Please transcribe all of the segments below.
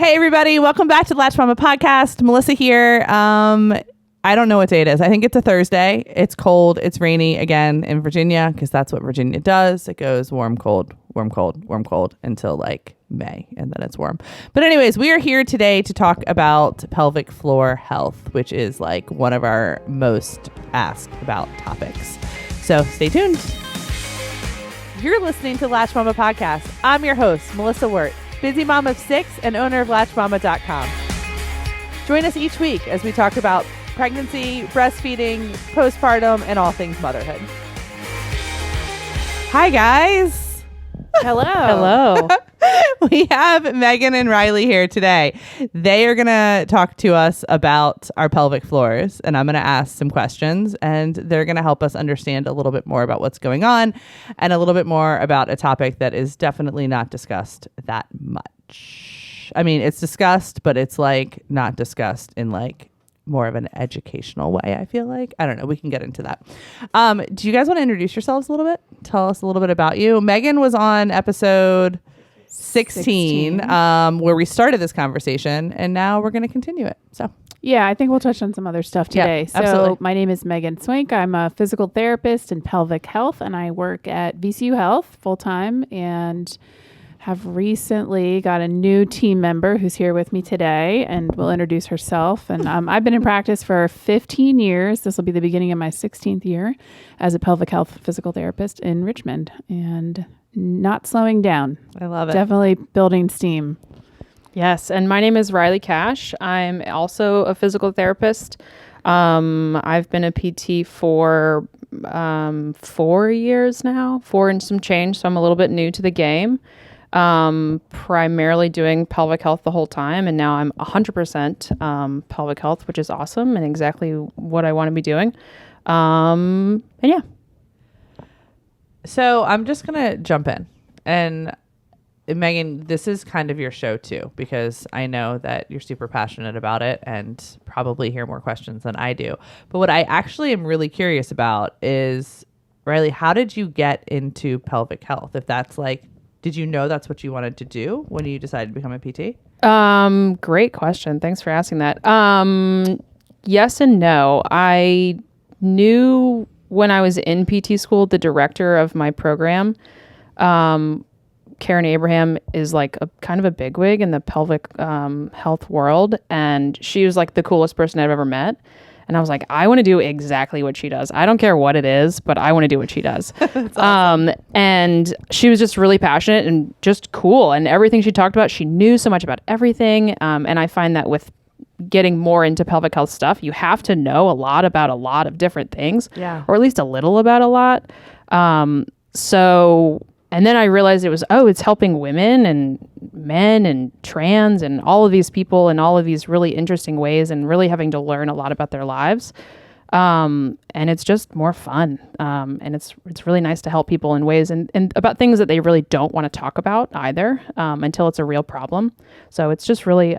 Hey, everybody. Welcome back to the Latched podcast. Melissa here. I don't know what day it is. I think it's a Thursday. It's cold. It's rainy again in Virginia because that's what Virginia does. It goes warm, cold, warm, cold, warm, cold until like May, and then it's warm. But anyways, we are here today to talk about pelvic floor health, which is like one of our most asked about topics. So stay tuned. You're listening to Latched Mama Podcast. I'm your host, Melissa Wirt, busy mom of 6 and owner of LatchedMama.com. Join us each week as we talk about pregnancy, breastfeeding, postpartum, and all things motherhood. Hi, guys. Hello. Hello. We have Meghan and Reihle here today. They are going to talk to us about our pelvic floors, and I'm going to ask some questions, and they're going to help us understand a little bit more about what's going on and a little bit more about a topic that is definitely not discussed that much. I mean, it's discussed, but it's like not discussed in like more of an educational way, I feel like. I don't know. We can get into that. Do you guys want to introduce yourselves a little bit? Tell us a little bit about you. Meghan was on episode 16. Where we started this conversation, and now we're going to continue it. So yeah, I think we'll touch on some other stuff today. Yeah, absolutely. So my name is Meghan Swank. I'm a physical therapist in pelvic health, and I work at VCU Health full time, and have recently got a new team member who's here with me today and will introduce herself. And I've been in practice for 15 years. This will be the beginning of my 16th year as a pelvic health physical therapist in Richmond, and not slowing down. I love it. Definitely building steam. Yes, and my name is Reihle Cash. I'm also a physical therapist. I've been a PT for 4 years now, 4 and some change, so I'm a little bit new to the game. Primarily doing pelvic health the whole time, and now I'm 100% pelvic health, which is awesome and exactly what I want to be doing. And yeah. So I'm just going to jump in. And Meghan, this is kind of your show too, because I know that you're super passionate about it and probably hear more questions than I do. But what I actually am really curious about is, Reihle, how did you get into pelvic health? If that's like, did you know that's what you wanted to do when you decided to become a PT? Great question. Thanks for asking that. Yes and no. I knew when I was in PT school, the director of my program, Karen Abraham, is like a kind of a bigwig in the pelvic health world. And she was like the coolest person I've ever met. And I was like, I want to do exactly what she does. I don't care what it is, but I want to do what she does. That's awesome. And she was just really passionate and just cool. And everything she talked about, she knew so much about everything. And I find that with getting more into pelvic health stuff, you have to know a lot about a lot of different things, or at least a little about a lot. And then I realized it's helping women and men and trans and all of these people in all of these really interesting ways, and really having to learn a lot about their lives. And it's just more fun. And it's really nice to help people in ways and about things that they really don't want to talk about either, until it's a real problem. So it's just really,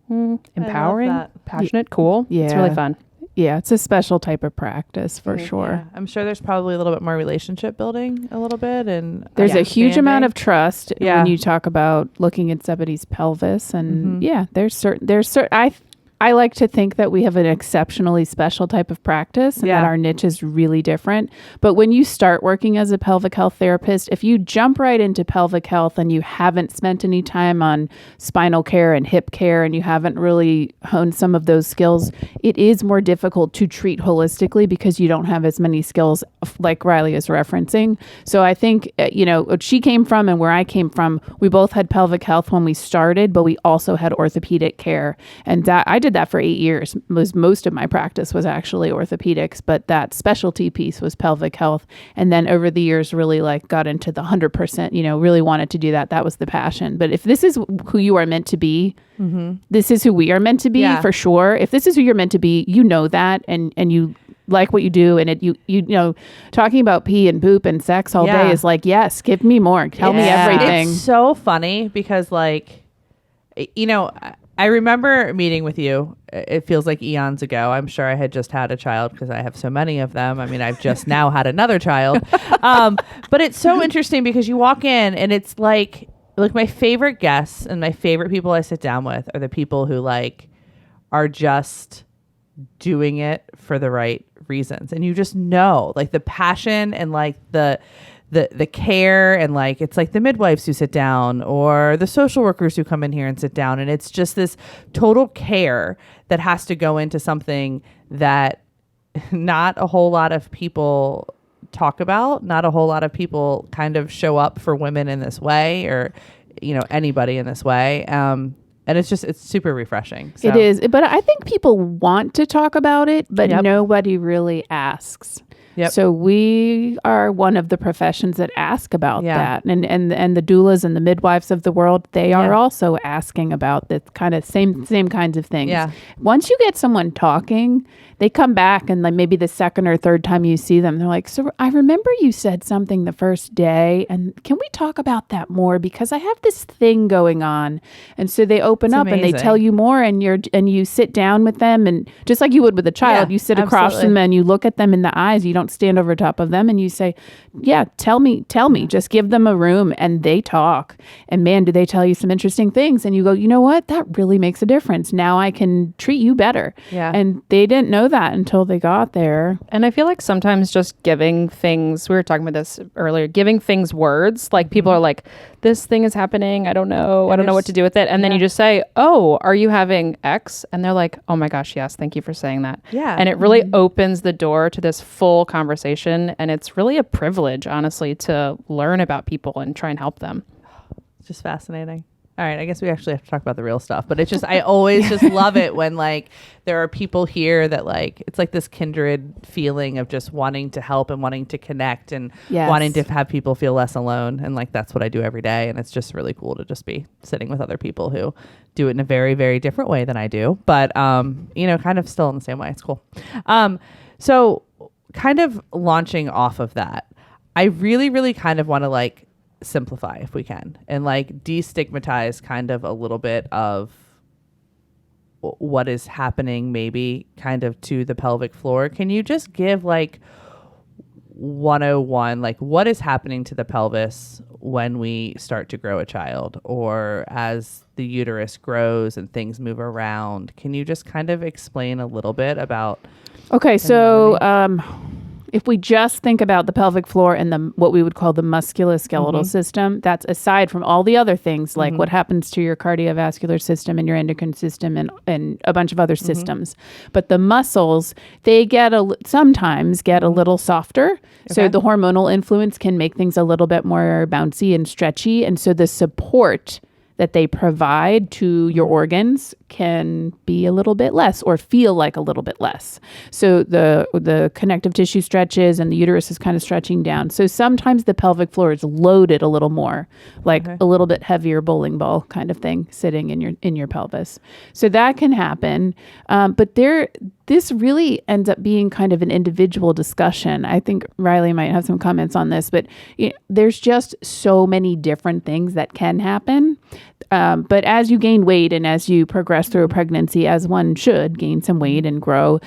empowering, passionate, cool. Yeah. It's really fun. Yeah, it's a special type of practice for sure. Yeah. I'm sure there's probably a little bit more relationship building a little bit. And there's a huge amount of trust when you talk about looking at somebody's pelvis. And I like to think that we have an exceptionally special type of practice and that our niche is really different. But when you start working as a pelvic health therapist, if you jump right into pelvic health and you haven't spent any time on spinal care and hip care, and you haven't really honed some of those skills, it is more difficult to treat holistically because you don't have as many skills like Reihle is referencing. So I think, what she came from and where I came from, we both had pelvic health when we started, but we also had orthopedic care. And that I did that for 8 years. Most of my practice was actually orthopedics, but that specialty piece was pelvic health. And then over the years, really like got into the 100%, really wanted to do that. That was the passion. But if this is who you are meant to be, this is who we are meant to be for sure. If this is who you're meant to be, you know that, and you like what you do, and you talking about pee and poop and sex all day is like, yes, give me more. Tell me everything. It's so funny because I remember meeting with you. It feels like eons ago. I'm sure I had just had a child because I have so many of them. I mean, I've just now had another child. But it's so interesting because you walk in and it's like like my favorite guests and my favorite people I sit down with are the people who like are just doing it for the right reasons. And you just know like the passion and like the care, and like it's like the midwives who sit down or the social workers who come in here and sit down, and it's just this total care that has to go into something that not a whole lot of people talk about. Not a whole lot of people kind of show up for women in this way, or anybody in this way. And it's super refreshing. So. It is, but I think people want to talk about it, but nobody really asks. Yep. So we are one of the professions that ask about that. And the doulas and the midwives of the world, they are also asking about the kind of same kinds of things. Yeah. Once you get someone talking, they come back, and like maybe the second or third time you see them, they're like, so I remember you said something the first day, and can we talk about that more? Because I have this thing going on. And so they open up and they tell you more, and you sit down with them, and just like you would with a child, you sit across from them and you look at them in the eyes. You don't stand over top of them, and you say, yeah, tell me, just give them a room, and they talk. And man, do they tell you some interesting things. And you go, you know what? That really makes a difference. Now I can treat you better. Yeah. And they didn't know that until they got there. And I feel like sometimes just giving things, we were talking about this earlier, giving things words, like people are like, this thing is happening. I don't know. I don't know what to do with it. And then you just say, oh, are you having X? And they're like, oh my gosh, yes. Thank you for saying that. Yeah. And it really opens the door to this full conversation. And it's really a privilege, honestly, to learn about people and try and help them. It's just fascinating. All right, I guess we actually have to talk about the real stuff, but it's just, I always just love it when like there are people here that like, it's like this kindred feeling of just wanting to help and wanting to connect and wanting to have people feel less alone. And like, that's what I do every day. And it's just really cool to just be sitting with other people who do it in a very, very different way than I do, but, kind of still in the same way. It's cool. So kind of launching off of that, I really, really kind of want to like simplify if we can and like destigmatize kind of a little bit of what is happening maybe kind of to the pelvic floor. Can you just give like 101, like what is happening to the pelvis when we start to grow a child or as the uterus grows and things move around? Can you just kind of explain a little bit about if we just think about the pelvic floor and what we would call the musculoskeletal system, that's aside from all the other things like what happens to your cardiovascular system and your endocrine system and a bunch of other systems. But the muscles, they sometimes get a little softer. Okay. So the hormonal influence can make things a little bit more bouncy and stretchy. And so the support that they provide to your organs can be a little bit less or feel like a little bit less. So the connective tissue stretches and the uterus is kind of stretching down. So sometimes the pelvic floor is loaded a little more, like a little bit heavier bowling ball kind of thing sitting in your pelvis. So that can happen. But this really ends up being kind of an individual discussion. I think Reihle might have some comments on this, but there's just so many different things that can happen. But as you gain weight and as you progress through a pregnancy, as one should gain some weight and grow,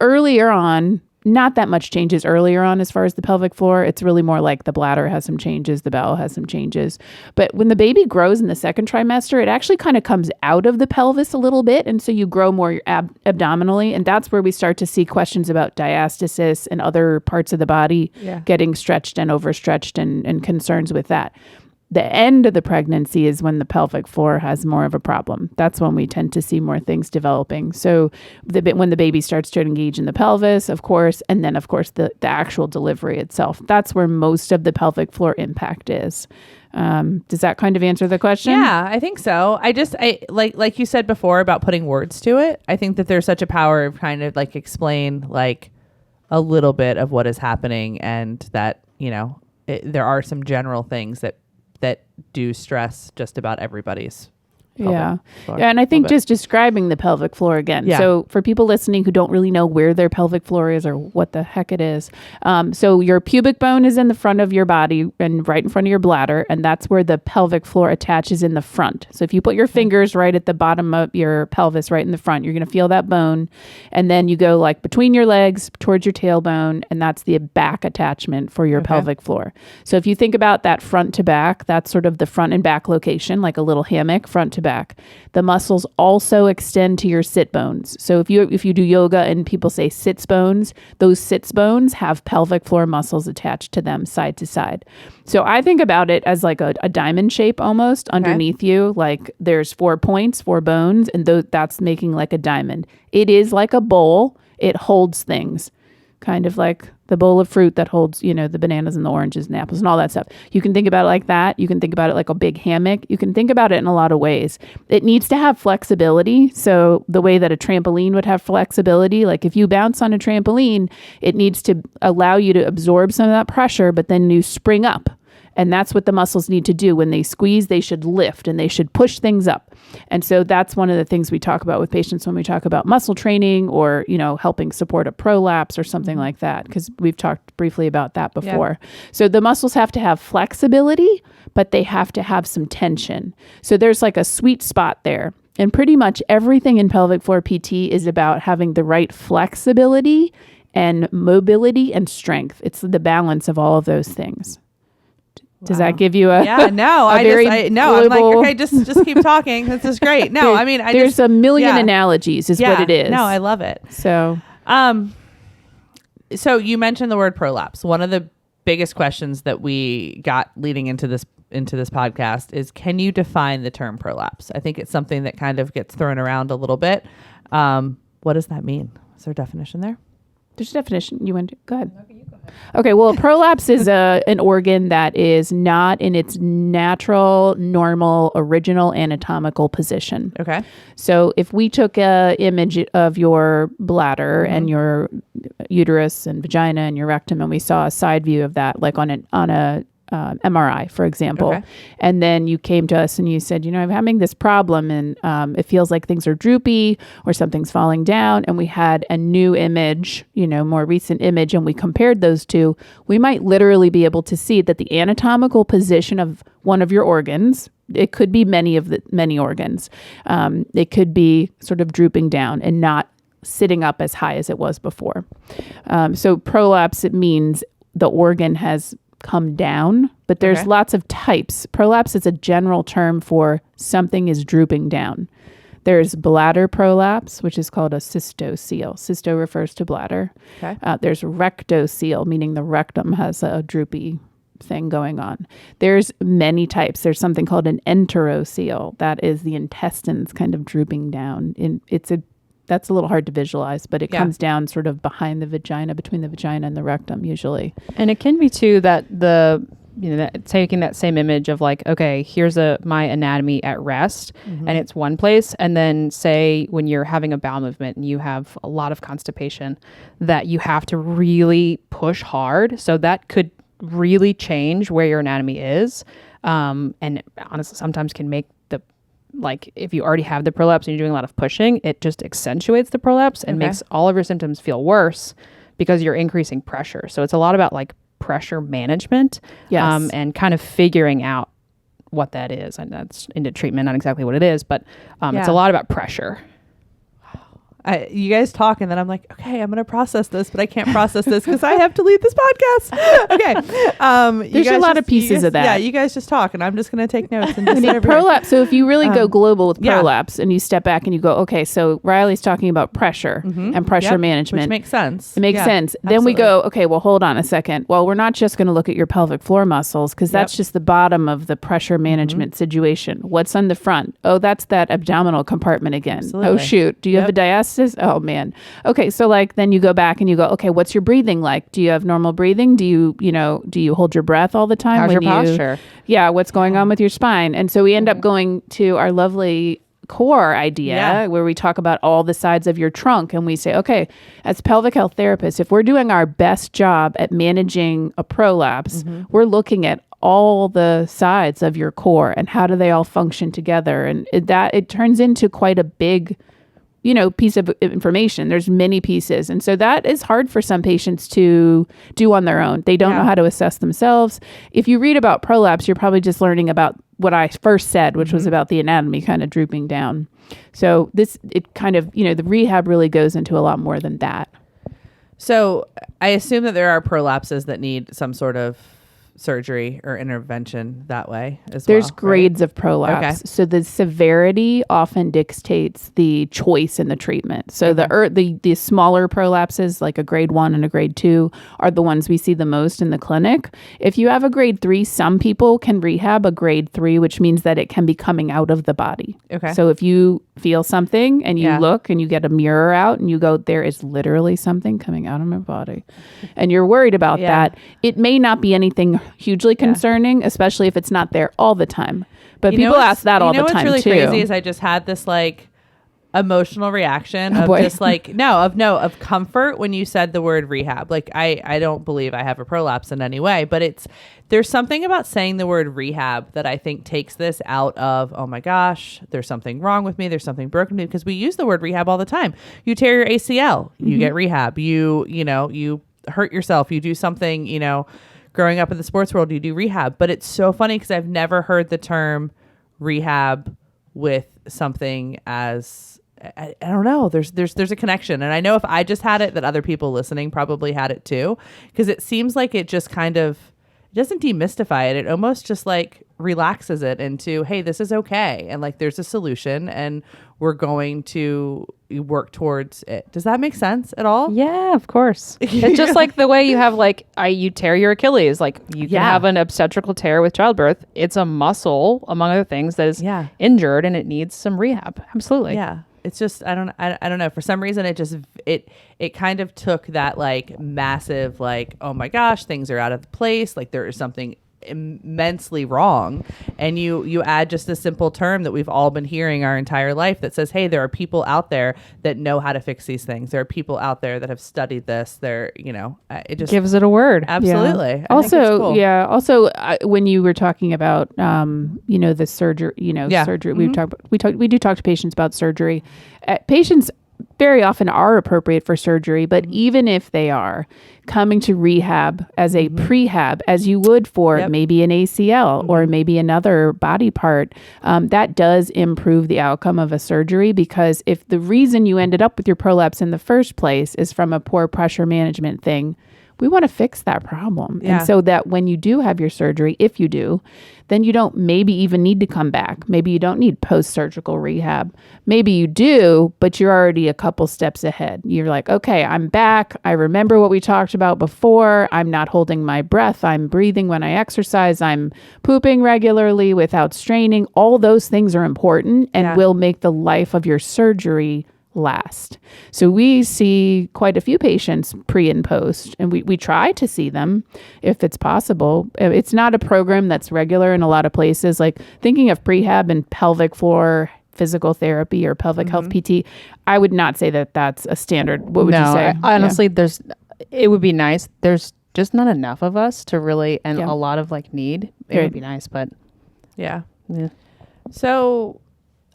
earlier on, not that much changes earlier on as far as the pelvic floor. It's really more like the bladder has some changes, the bowel has some changes. But when the baby grows in the second trimester, it actually kind of comes out of the pelvis a little bit. And so you grow more abdominally. And that's where we start to see questions about diastasis and other parts of the body getting stretched and overstretched and concerns with that. The end of the pregnancy is when the pelvic floor has more of a problem. That's when we tend to see more things developing. So when the baby starts to engage in the pelvis, of course, and then, of course, the actual delivery itself. That's where most of the pelvic floor impact is. Does that kind of answer the question? Yeah, I think so. I like you said before about putting words to it. I think that there's such a power of kind of like explain like a little bit of what is happening and that, there are some general things that do stress just about everybody's pelvic floor. Yeah, and I think just describing the pelvic floor again. Yeah. So for people listening who don't really know where their pelvic floor is or what the heck it is, so your pubic bone is in the front of your body and right in front of your bladder, and that's where the pelvic floor attaches in the front. So if you put your fingers right at the bottom of your pelvis, right in the front, you're going to feel that bone, and then you go like between your legs towards your tailbone, and that's the back attachment for your pelvic floor. So if you think about that front to back, that's sort of the front and back location, like a little hammock, front to back. The muscles also extend to your sit bones. So if you do yoga and people say sits bones, those sits bones have pelvic floor muscles attached to them side to side. So I think about it as like a diamond shape almost underneath you. Like there's 4 points, 4 bones, and that's making like a diamond. It is like a bowl. It holds things. Kind of like the bowl of fruit that holds, the bananas and the oranges and the apples and all that stuff. You can think about it like that. You can think about it like a big hammock. You can think about it in a lot of ways. It needs to have flexibility. So the way that a trampoline would have flexibility, like if you bounce on a trampoline, it needs to allow you to absorb some of that pressure, but then you spring up. And that's what the muscles need to do. When they squeeze, they should lift and they should push things up. And so that's one of the things we talk about with patients when we talk about muscle training or, helping support a prolapse or something like that, because we've talked briefly about that before. Yeah. So the muscles have to have flexibility, but they have to have some tension. So there's like a sweet spot there. And pretty much everything in pelvic floor PT is about having the right flexibility and mobility and strength. It's the balance of all of those things. Does that give you a no, I'm like, okay, just keep talking. This is great. No, I mean, there's a million analogies is what it is. No, I love it. So you mentioned the word prolapse. One of the biggest questions that we got leading into this podcast is, can you define the term prolapse? I think it's something that kind of gets thrown around a little bit. What does that mean? Is there a definition there? There's a definition. You went. Go ahead. Okay, you go ahead. Okay. Well, prolapse is an organ that is not in its natural, normal, original anatomical position. Okay. So if we took a image of your bladder and your uterus and vagina and your rectum, and we saw a side view of that, like on a MRI, for example. And then you came to us and you said, I'm having this problem and it feels like things are droopy or something's falling down. And we had a new image, more recent image, and we compared those two. We might literally be able to see that the anatomical position of one of your organs, it could be many organs. It could be sort of drooping down and not sitting up as high as it was before. So prolapse, it means the organ has come down, but there's lots of types. Prolapse is a general term for something is drooping down. There's bladder prolapse, which is called a cystocele. Cysto refers to bladder. Okay. There's rectocele, meaning the rectum has a droopy thing going on. There's many types. There's something called an enterocele. That is the intestines kind of drooping down. That's a little hard to visualize, but it comes down sort of behind the vagina, between the vagina and the rectum usually. And it can be too that taking that same image of like, okay, here's my anatomy at rest and it's one place. And then say when you're having a bowel movement and you have a lot of constipation, that you have to really push hard. So that could really change where your anatomy is. And honestly, sometimes can make like if you already have the prolapse and you're doing a lot of pushing, it just accentuates the prolapse and makes all of your symptoms feel worse because you're increasing pressure. So it's a lot about like pressure management and kind of figuring out what that is. And that's into treatment, not exactly what it is, but it's a lot about pressure. You guys talk and then I'm like, okay, I'm going to process this, but I can't process this because I have to lead this podcast. Okay. There's a lot of pieces of that. Yeah, you guys just talk and I'm just going to take notes. And just prolapse. So if you really go global with prolapse and you step back and you go, okay, so Riley's talking about pressure and pressure management. Which makes sense. It makes sense. Absolutely. Then we go, okay, well, hold on a second. Well, we're not just going to look at your pelvic floor muscles because that's just the bottom of the pressure management situation. What's on the front? Oh, that's that abdominal compartment again. Absolutely. Oh, shoot. Do you have a diastasis? Oh man. Okay. So like, then you go back and you go, okay, what's your breathing like? Do you have normal breathing? Do you hold your breath all the time? How's your posture? Yeah. What's going on with your spine? And so we end up going to our lovely core idea where we talk about all the sides of your trunk and we say, okay, as pelvic health therapists, if we're doing our best job at managing a prolapse, we're looking at all the sides of your core and how do they all function together. And it turns into quite a big, piece of information. There's many pieces. And so that is hard for some patients to do on their own. They don't know how to assess themselves. If you read about prolapse, you're probably just learning about what I first said, which was about the anatomy kind of drooping down. So it kind of, the rehab really goes into a lot more than that. So I assume that there are prolapses that need some sort of surgery or intervention that way as well. There's grades of prolapse. Okay. So the severity often dictates the choice in the treatment. So the smaller prolapses, like a grade 1 and a grade 2, are the ones we see the most in the clinic. If you have a grade 3, some people can rehab a grade 3, which means that it can be coming out of the body. Okay. So if you feel something and you look and you get a mirror out and you go, there is literally something coming out of my body, and you're worried about that, it may not be anything hugely concerning, especially if it's not there all the time. But people ask that all the time too. What's really crazy is I just had this emotional reaction of just of comfort when you said the word rehab. I don't believe I have a prolapse in any way, but there's something about saying the word rehab that I think takes this out of, oh my gosh, there's something wrong with me, there's something broken with me, because we use the word rehab all the time. You tear your ACL, you get rehab. You hurt yourself, you do something, growing up in the sports world, you do rehab. But it's so funny because I've never heard the term rehab with something as, I don't know, there's a connection. And I know if I just had it, that other people listening probably had it too, because it seems like it just kind of, it doesn't demystify it. It almost just relaxes it into, hey, this is okay. And there's a solution and we're going to work towards it. Does that make sense at all? Yeah, of course. It's just like the way you have you tear your Achilles. You can have an obstetrical tear with childbirth. It's a muscle, among other things, that is injured and it needs some rehab. Absolutely. Yeah. It's just, I don't know. For some reason, it kind of took that massive, oh my gosh, things are out of place. There is something immensely wrong. And you add just a simple term that we've all been hearing our entire life that says, hey, there are people out there that know how to fix these things. There are people out there that have studied this. It just gives it a word. Absolutely. Yeah. Also, when you were talking about, the surgery, surgery, we do talk to patients about surgery. Patients very often are appropriate for surgery, but even if they are coming to rehab as a prehab, as you would for maybe an ACL or maybe another body part, that does improve the outcome of a surgery, because if the reason you ended up with your prolapse in the first place is from a poor pressure management thing, we want to fix that problem. Yeah. And so that when you do have your surgery, if you do, then you don't maybe even need to come back. Maybe you don't need post-surgical rehab. Maybe you do, but you're already a couple steps ahead. You're like, okay, I'm back. I remember what we talked about before. I'm not holding my breath. I'm breathing when I exercise. I'm pooping regularly without straining. All those things are important and will make the life of your surgery last. So we see quite a few patients pre and post, and we try to see them if it's possible. It's not a program that's regular in a lot of places. Thinking of prehab and pelvic floor physical therapy or pelvic health PT, I would not say that that's a standard. What would you say? Honestly, it would be nice. There's just not enough of us to really, and a lot of need. It would be nice, but yeah. So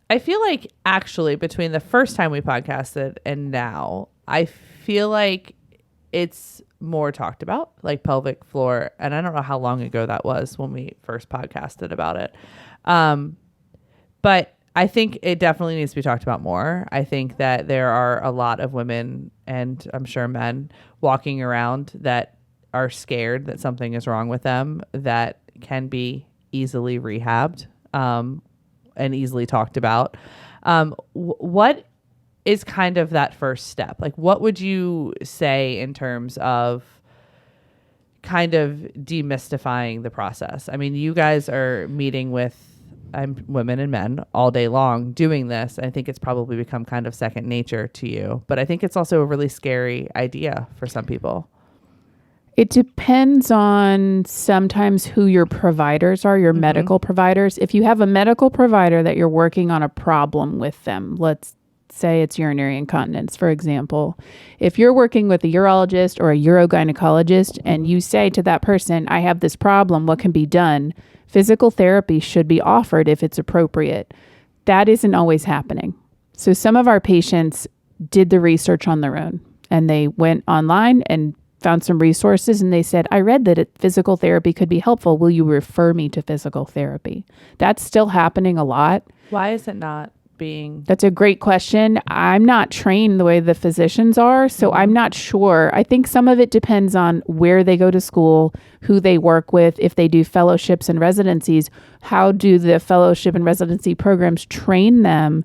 I feel like actually between the first time we podcasted and now, I feel like it's more talked about, pelvic floor. And I don't know how long ago that was when we first podcasted about it. But I think it definitely needs to be talked about more. I think that there are a lot of women, and I'm sure men, walking around that are scared that something is wrong with them that can be easily rehabbed. And easily talked about. What is kind of that first step? What would you say in terms of kind of demystifying the process? I mean, you guys are meeting with women and men all day long doing this. I think it's probably become kind of second nature to you, but I think it's also a really scary idea for some people. It depends on sometimes who your providers are, your medical providers. If you have a medical provider that you're working on a problem with them, let's say it's urinary incontinence, for example. If you're working with a urologist or a urogynecologist and you say to that person, I have this problem, what can be done? Physical therapy should be offered if it's appropriate. That isn't always happening. So some of our patients did the research on their own, and they went online and found some resources, and they said, I read that physical therapy could be helpful. Will you refer me to physical therapy? That's still happening a lot. Why is it not being? That's a great question. I'm not trained the way the physicians are, so I'm not sure. I think some of it depends on where they go to school, who they work with, if they do fellowships and residencies. How do the fellowship and residency programs train them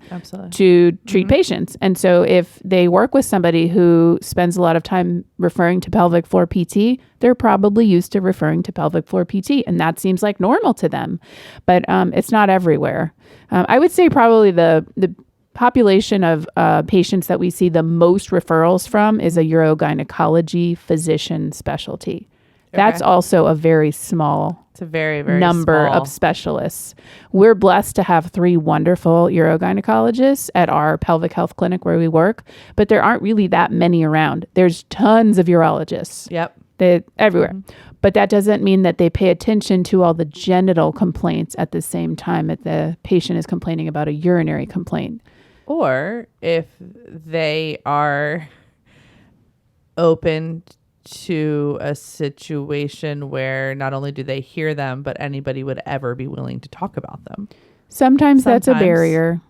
to treat patients? And so if they work with somebody who spends a lot of time referring to pelvic floor PT, they're probably used to referring to pelvic floor PT, and that seems like normal to them. But it's not everywhere. I would say probably the population of patients that we see the most referrals from is a urogynecology physician specialty. That's also a very small It's a very, very number small of specialists. We're blessed to have 3 wonderful urogynecologists at our pelvic health clinic where we work, but there aren't really that many around. There's tons of urologists. Yep. They're everywhere. But that doesn't mean that they pay attention to all the genital complaints at the same time that the patient is complaining about a urinary complaint. Or if they are open to a situation where not only do they hear them, but anybody would ever be willing to talk about them. Sometimes that's a barrier.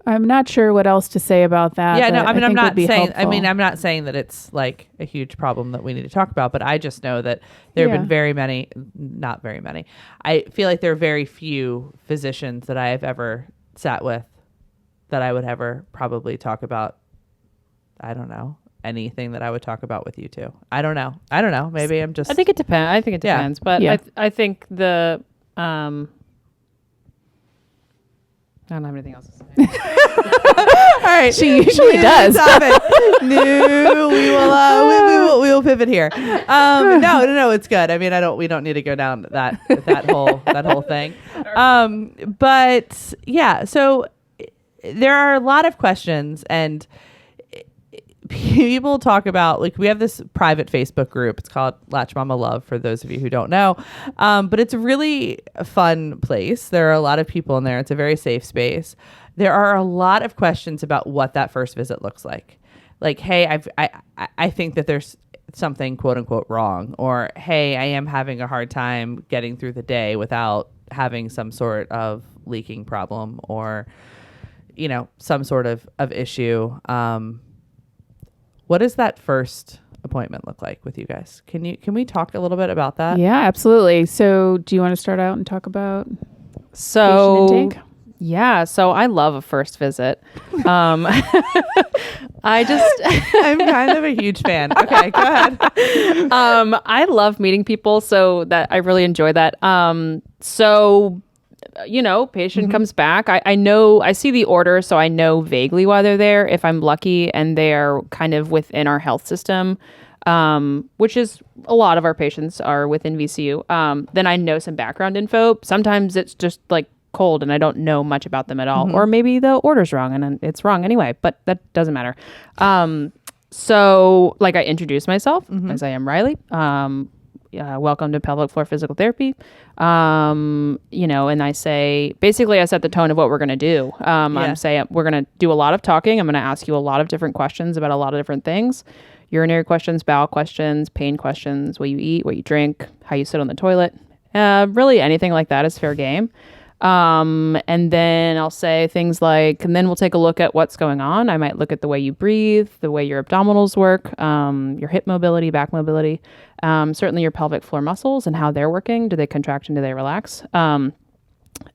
I'm not sure what else to say about that. Yeah, no, I mean, I'm not saying, helpful. I'm not saying that it's like a huge problem that we need to talk about, but I just know that there have been not very many. I feel like there are very few physicians that I have ever sat with that I would ever probably talk about, I don't know, anything that I would talk about with you two. I don't know. Maybe I'm just... I think it depends. But I think the... I don't have anything else to say. All right, she usually does. No, we will pivot here. No, it's good. I mean, we don't need to go down that whole thing. But yeah, so there are a lot of questions, and people talk about, like, we have this private Facebook group. It's called Latched Mama Love, for those of you who don't know. But it's a really fun place. There are a lot of people in there. It's a very safe space. There are a lot of questions about what that first visit looks like. Like, hey, I think that there's something quote unquote wrong, or hey, I am having a hard time getting through the day without having some sort of leaking problem, or, you know, some sort of issue. What does that first appointment look like with you guys? Can we talk a little bit about that? Yeah, absolutely. So do you want to start out and talk about patient intake? Yeah, so I love a first visit. I'm kind of a huge fan. Okay, go ahead. I love meeting people, so that I really enjoy that. Patient comes back. I see the order, so I know vaguely why they're there. If I'm lucky and they're kind of within our health system, which is a lot of our patients are within VCU, then I know some background info. Sometimes it's just like cold and I don't know much about them at all. Or maybe the order's wrong and it's wrong anyway, but that doesn't matter. So like, I introduce myself as I am Reihle. Welcome to pelvic floor physical therapy. And I say, basically I set the tone of what we're going to do. I'm saying we're going to do a lot of talking. I'm going to ask you a lot of different questions about a lot of different things. Urinary questions, bowel questions, pain questions, what you eat, what you drink, how you sit on the toilet. Really anything like that is fair game. And then I'll say things like, and then we'll take a look at what's going on. I might look at the way you breathe, the way your abdominals work, your hip mobility, back mobility, certainly your pelvic floor muscles and how they're working. Do they contract and do they relax? And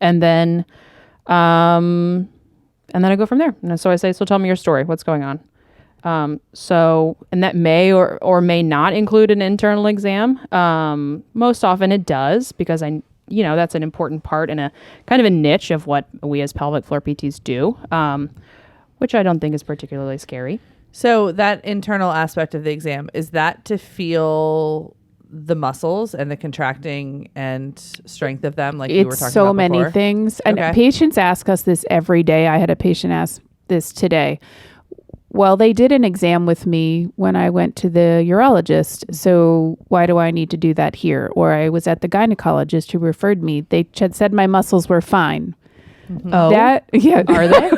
then I go from there. And so I say, so tell me your story. What's going on? And that may or may not include an internal exam. Most often it does, because that's an important part and a kind of a niche of what we as pelvic floor PTs do, which I don't think is particularly scary. So that internal aspect of the exam, is that to feel the muscles and the contracting and strength of them, like you were It's talking so about many before? things. And Okay. patients ask us this every day. I had a patient ask this today. Well, they did an exam with me when I went to the urologist. So why do I need to do that here? Or I was at the gynecologist who referred me. They said my muscles were fine. Oh, Yeah. are they?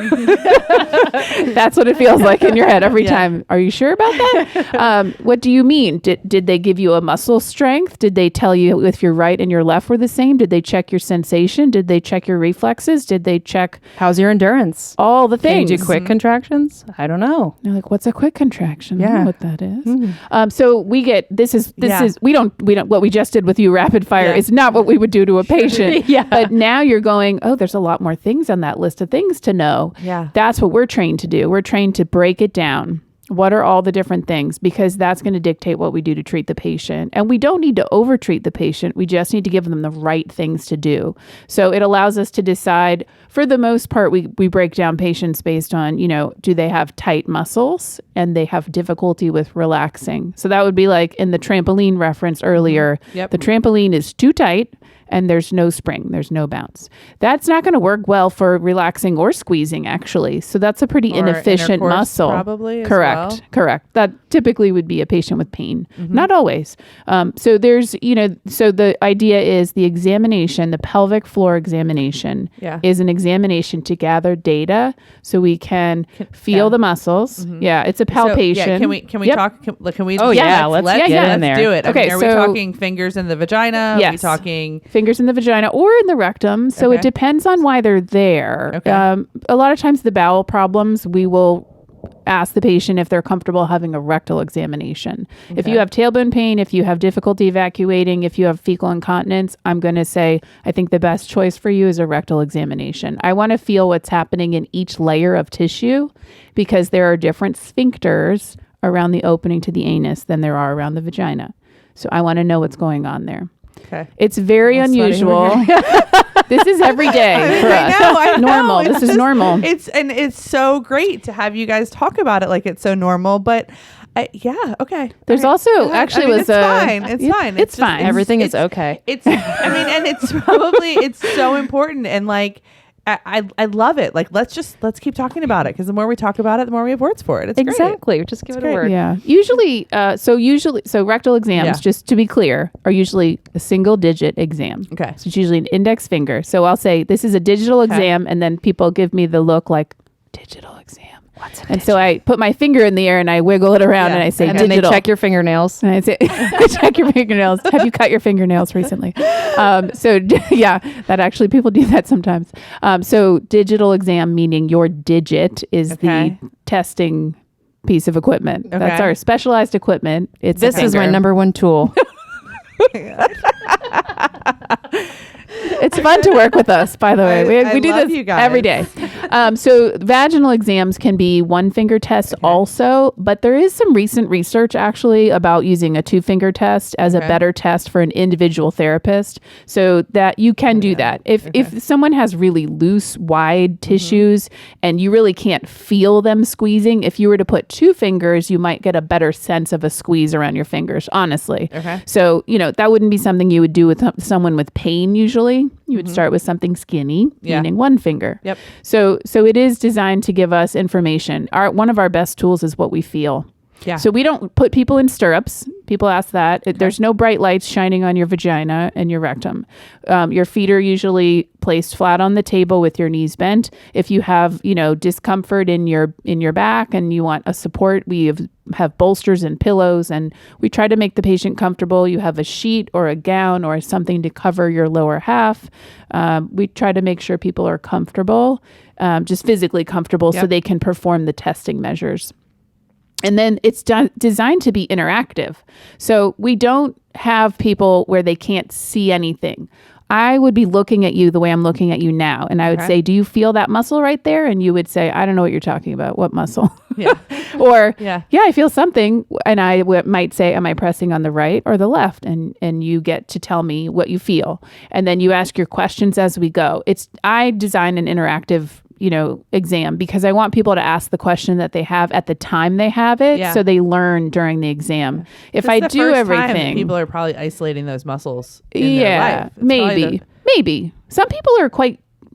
That's what it feels like in your head every time. Are you sure about that? What do you mean? Did they give you a muscle strength? Did they tell you if your right and your left were the same? Did they check your sensation? Did they check your reflexes? Did they check How's your endurance? all the things? Can you do quick contractions? I don't know. They're like, what's a quick contraction? I don't know what that is. So we get this is we don't what we just did with you rapid fire is not what we would do to a patient. But now you're going, oh, there's a lot more things on that list of things to know. Yeah. That's what we're trained to do. We're trained to break it down. What are all the different things? Because that's going to dictate what we do to treat the patient. And we don't need to overtreat the patient. We just need to give them the right things to do. So it allows us to decide, for the most part, we break down patients based on, do they have tight muscles and they have difficulty with relaxing? So that would be like in the trampoline reference earlier. Yep. The trampoline is too tight and there's no spring, there's no bounce. That's not going to work well for relaxing or squeezing, actually. So that's a pretty Or inefficient intercourse muscle. probably as Correct. well. Correct. That typically would be a patient with pain. Not always. So there's, so the idea is the examination, the pelvic floor examination is an examination to gather data so we can feel the muscles. Yeah. It's a palpation. So, can we talk? Can we? Oh, yeah, let's get in there. do it. Okay, Are we talking fingers in the vagina? Yes. Are we talking fingers in the vagina or in the rectum. So it depends on why they're there. Okay. A lot of times the bowel problems, we will ask the patient if they're comfortable having a rectal examination. If you have tailbone pain, if you have difficulty evacuating, if you have fecal incontinence, I'm going to say, I think the best choice for you is a rectal examination. I want to feel what's happening in each layer of tissue because there are different sphincters around the opening to the anus than there are around the vagina. So I want to know what's going on there. Okay. It's very unusual. This is every day for us. I know. Normal. This is normal. It's so great to have you guys talk about it like it's so normal. But okay. There's also actually it's fine. It's fine. It's fine. Everything is okay. It's and it's probably it's so important and like. I love it. Like let's keep talking about it because the more we talk about it, the more we have words for it. It's Exactly. Great. Just give It's it a great. word. Yeah. Usually, so rectal exams, just to be clear, are usually a single digit exam. Okay. So it's usually an index finger. So I'll say this is a digital exam, and then people give me the look like digital exam. And so I put my finger in the air and I wiggle it around and I say And then digital. they check your fingernails. And I say, check your fingernails. Have you cut your fingernails recently? That actually people do that sometimes. So digital exam, meaning your digit is the testing piece of equipment. That's our specialized equipment. This is my number one tool. It's fun to work with us, by the way. I We do love this you guys. every day. So vaginal exams can be one finger test also, but there is some recent research actually about using a 2-finger test as a better test for an individual therapist so that you can do that. If someone has really loose, wide tissues and you really can't feel them squeezing, if you were to put 2 fingers, you might get a better sense of a squeeze around your fingers, honestly. Okay. So, that wouldn't be something you would do with someone with pain usually. You would start with something skinny, meaning 1 finger. Yep. So it is designed to give us information. One of our best tools is what we feel. Yeah. So we don't put people in stirrups. People ask that. There's no bright lights shining on your vagina and your rectum. Your feet are usually placed flat on the table with your knees bent. If you have, discomfort in your back and you want a support, we have bolsters and pillows, and we try to make the patient comfortable. You have a sheet or a gown or something to cover your lower half. We try to make sure people are comfortable, just physically comfortable, so they can perform the testing measures. And then it's designed to be interactive. So we don't have people where they can't see anything. I would be looking at you the way I'm looking at you now. And I would say, do you feel that muscle right there? And you would say, I don't know what you're talking about. What muscle? Yeah. Or, I feel something. And I might say, am I pressing on the right or the left? And you get to tell me what you feel. And then you ask your questions as we go. I design an interactive exam, because I want people to ask the question that they have at the time they have it, so they learn during the exam. If I do everything, people are probably isolating those muscles in their life. Maybe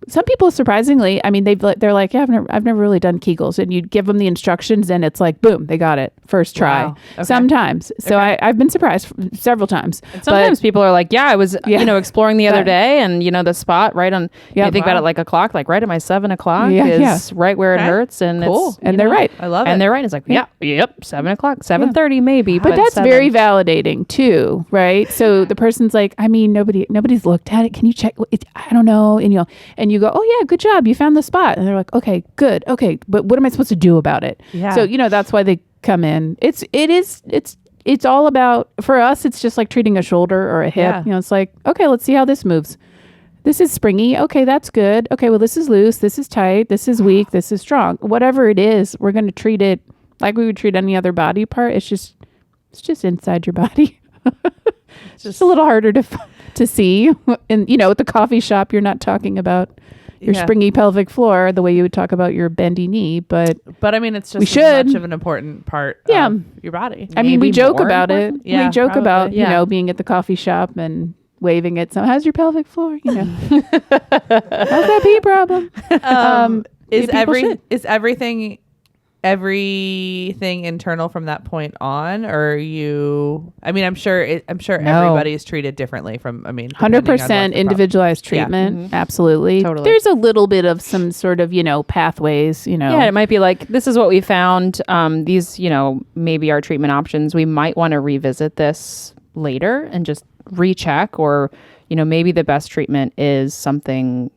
some people surprisingly, I mean, they're like, yeah, I've never really done Kegels, and you give them the instructions and it's like, boom, they got it first try. Wow. Okay. Sometimes. So I've been surprised several times. And sometimes people are like, I was, exploring the other day, and the spot right on, you think about it like a clock, like right at my 7 o'clock is right where it hurts. And it's, and they're right. I love it. And they're right. It's like, yep, 7 o'clock, 7:30 maybe. But that's very validating too, right? So the person's like, I mean, nobody's looked at it. Can you check? I don't know. And you go, oh yeah, good job, you found the spot. And they're like, okay, good, okay, but what am I supposed to do about it? So that's why they come in. It's all about, for us, it's just like treating a shoulder or a hip. It's like, okay, let's see how this moves. This is springy, okay, that's good. Okay, well, this is loose, this is tight, this is weak, this is strong. Whatever it is, we're going to treat it like we would treat any other body part. It's just inside your body. It's just a little harder to see. And at the coffee shop, you're not talking about your springy pelvic floor the way you would talk about your bendy knee, but I mean, it's just as much of an important part of your body. I mean, we joke about it. Yeah, we joke probably. about being at the coffee shop and waving at how's your pelvic floor? How's that pee problem? Is everything internal from that point on, or I'm sure everybody is treated differently 100% individualized treatment. Absolutely. Totally. There's a little bit of some sort of pathways, it might be like, this is what we found, these maybe our treatment options, we might want to revisit this later and just recheck, or maybe the best treatment is something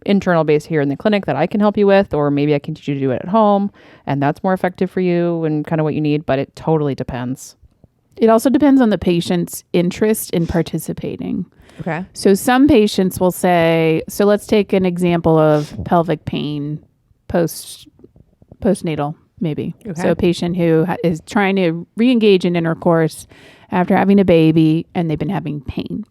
internal base here in the clinic that I can help you with, or maybe I can teach you to do it at home, and that's more effective for you and kind of what you need. But it totally depends. It also depends on the patient's interest in participating. Okay. So some patients will say, so let's take an example of pelvic pain postnatal, maybe. Okay. So a patient who is trying to re-engage in intercourse after having a baby, and they've been having pain.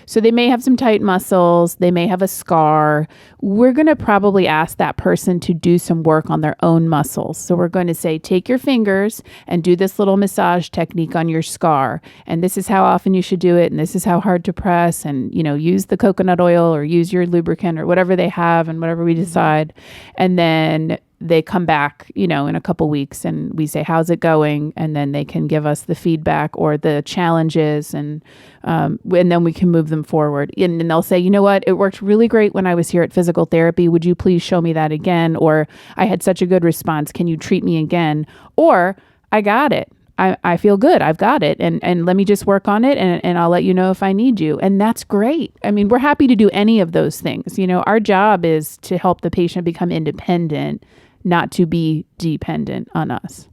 So they may have some tight muscles. They may have a scar. We're going to probably ask that person to do some work on their own muscles. So we're going to say, take your fingers and do this little massage technique on your scar. And this is how often you should do it. And this is how hard to press. And, use the coconut oil or use your lubricant or whatever they have and whatever we decide. And then they come back, in a couple weeks, and we say, how's it going? And then they can give us the feedback or the challenges, and then we can move them forward. And they'll say, you know what? It worked really great when I was here at physical therapy. Would you please show me that again? Or I had such a good response. Can you treat me again? Or I got it. I feel good. I've got it. And let me just work on it, and I'll let you know if I need you. And that's great. I mean, we're happy to do any of those things. Our job is to help the patient become independent, not to be dependent on us.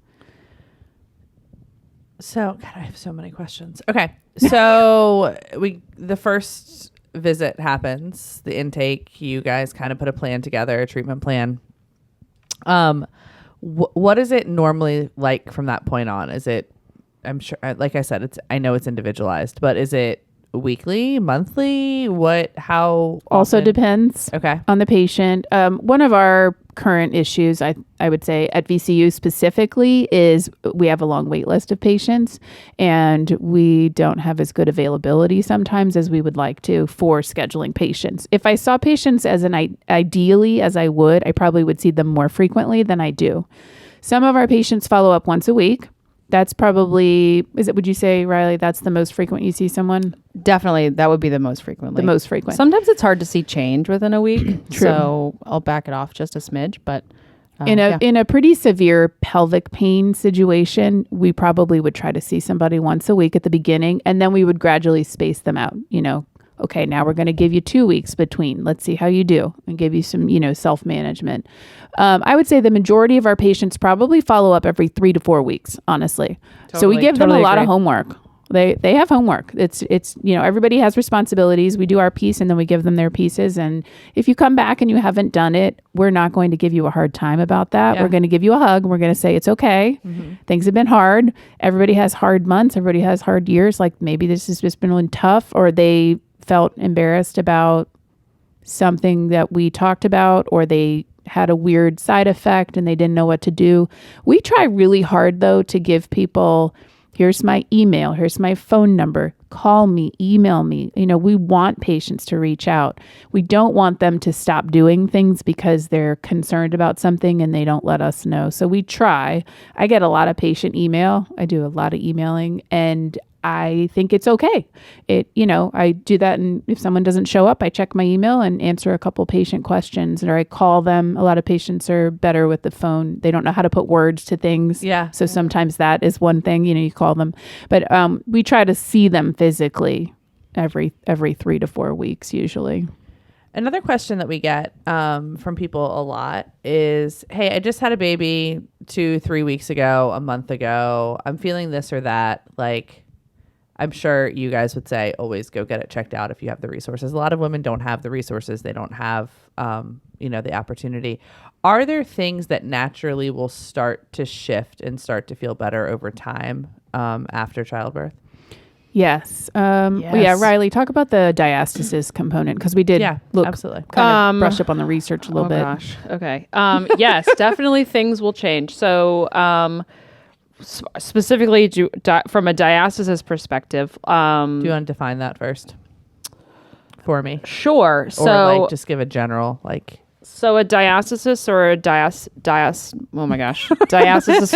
So, God, I have so many questions. Okay. So the first visit happens, the intake, you guys kind of put a plan together, a treatment plan. What is it normally like from that point on? Is it, I'm sure, like I said, I know it's individualized, but is it weekly, monthly? How also often? Depends on the patient. One of our current issues, I would say at VCU specifically, is we have a long wait list of patients, and we don't have as good availability sometimes as we would like to for scheduling patients. If I saw patients ideally as I would, I probably would see them more frequently than I do. Some of our patients follow up once a week. That's probably, would you say, Reihle, that's the most frequent you see someone? Definitely, that would be the most frequently. The most frequent. Sometimes it's hard to see change within a week. True. So I'll back it off just a smidge, but in a pretty severe pelvic pain situation, we probably would try to see somebody once a week at the beginning, and then we would gradually space them out. Okay, now we're going to give you 2 weeks between. Let's see how you do, and give you some, self-management. I would say the majority of our patients probably follow up every 3 to 4 weeks, honestly. Totally, so we give them a lot of homework. They have homework. It's everybody has responsibilities. We do our piece, and then we give them their pieces. And if you come back and you haven't done it, we're not going to give you a hard time about that. Yeah. We're going to give you a hug, and we're going to say, it's okay. Mm-hmm. Things have been hard. Everybody has hard months. Everybody has hard years. Like maybe this has just been really tough, or they felt embarrassed about something that we talked about, or they had a weird side effect and they didn't know what to do. We try really hard though to give people, here's my email, here's my phone number, call me, email me. We want patients to reach out. We don't want them to stop doing things because they're concerned about something and they don't let us know. So we try. I get a lot of patient email. I do a lot of emailing, and I think it's okay. I do that, and if someone doesn't show up, I check my email and answer a couple patient questions, or I call them. A lot of patients are better with the phone. They don't know how to put words to things. Yeah. So sometimes that is one thing, you call them. But we try to see them physically every 3 to 4 weeks usually. Another question that we get from people a lot is, hey, I just had a baby 2-3 weeks ago, a month ago. I'm feeling this or that. Like, I'm sure you guys would say always go get it checked out if you have the resources. A lot of women don't have the resources. They don't have, the opportunity. Are there things that naturally will start to shift and start to feel better over time after childbirth? Yes. Yeah, Riley, talk about the diastasis component, because we did absolutely kind of brush up on the research a little bit. Gosh. Okay. Yes, definitely things will change. So specifically from a diastasis perspective. Do you want to define that first for me? Sure. Or So just give a general So a diastasis or a diastasis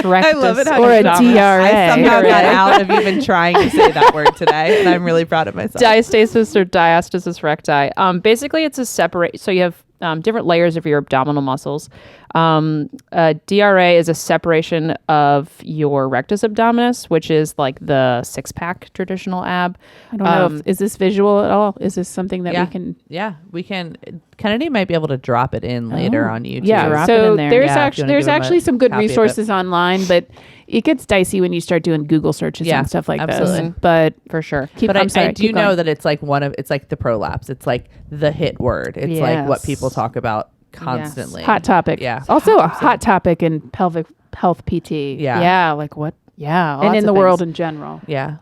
rectus, I love it how or you a stop. DRA. I somehow got out of even trying to say that word today, and I'm really proud of myself. Diastasis or diastasis recti. Basically, it's a separate. So you have different layers of your abdominal muscles. DRA is a separation of your rectus abdominis, which is like the 6-pack traditional ab. I don't know. Is this visual at all? Is this something that we can? Yeah, we can. Kennedy might be able to drop it in later on YouTube. Yeah, Drop it so in there. there's actually some good copy of resources online, but it gets dicey when you start doing Google searches and stuff like absolutely. this. But For sure. I do know that it's like it's like the prolapse. It's like the hit word. It's like what people talk about constantly. hot topic. Yeah. Also a hot topic in pelvic health PT. Yeah. Like what? Yeah. And in the of world things. in general. Yeah.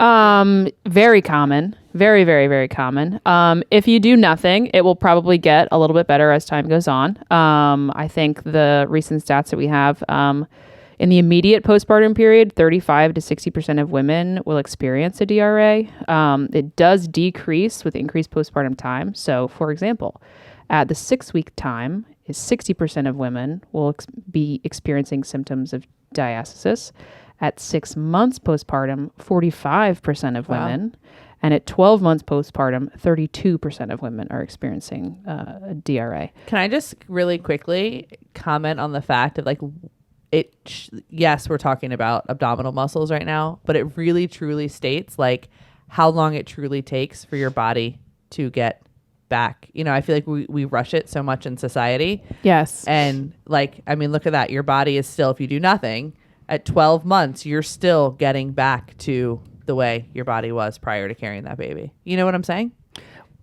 Very common. Very, very, very common. If you do nothing, it will probably get a little bit better as time goes on. I think the recent stats that we have, in the immediate postpartum period, 35 to 60% of women will experience a DRA. It does decrease with increased postpartum time. So, for example, at the 6-week time, 60% of women will be experiencing symptoms of diastasis. At 6 months postpartum, 45% of women. And at 12 months postpartum, 32% of women are experiencing a DRA. Can I just really quickly comment on the fact of yes, we're talking about abdominal muscles right now, but it really truly states how long it truly takes for your body to get back. I feel like we rush it so much in society. Yes. And look at that. Your body is still, if you do nothing, at 12 months, you're still getting back to the way your body was prior to carrying that baby. You know what I'm saying?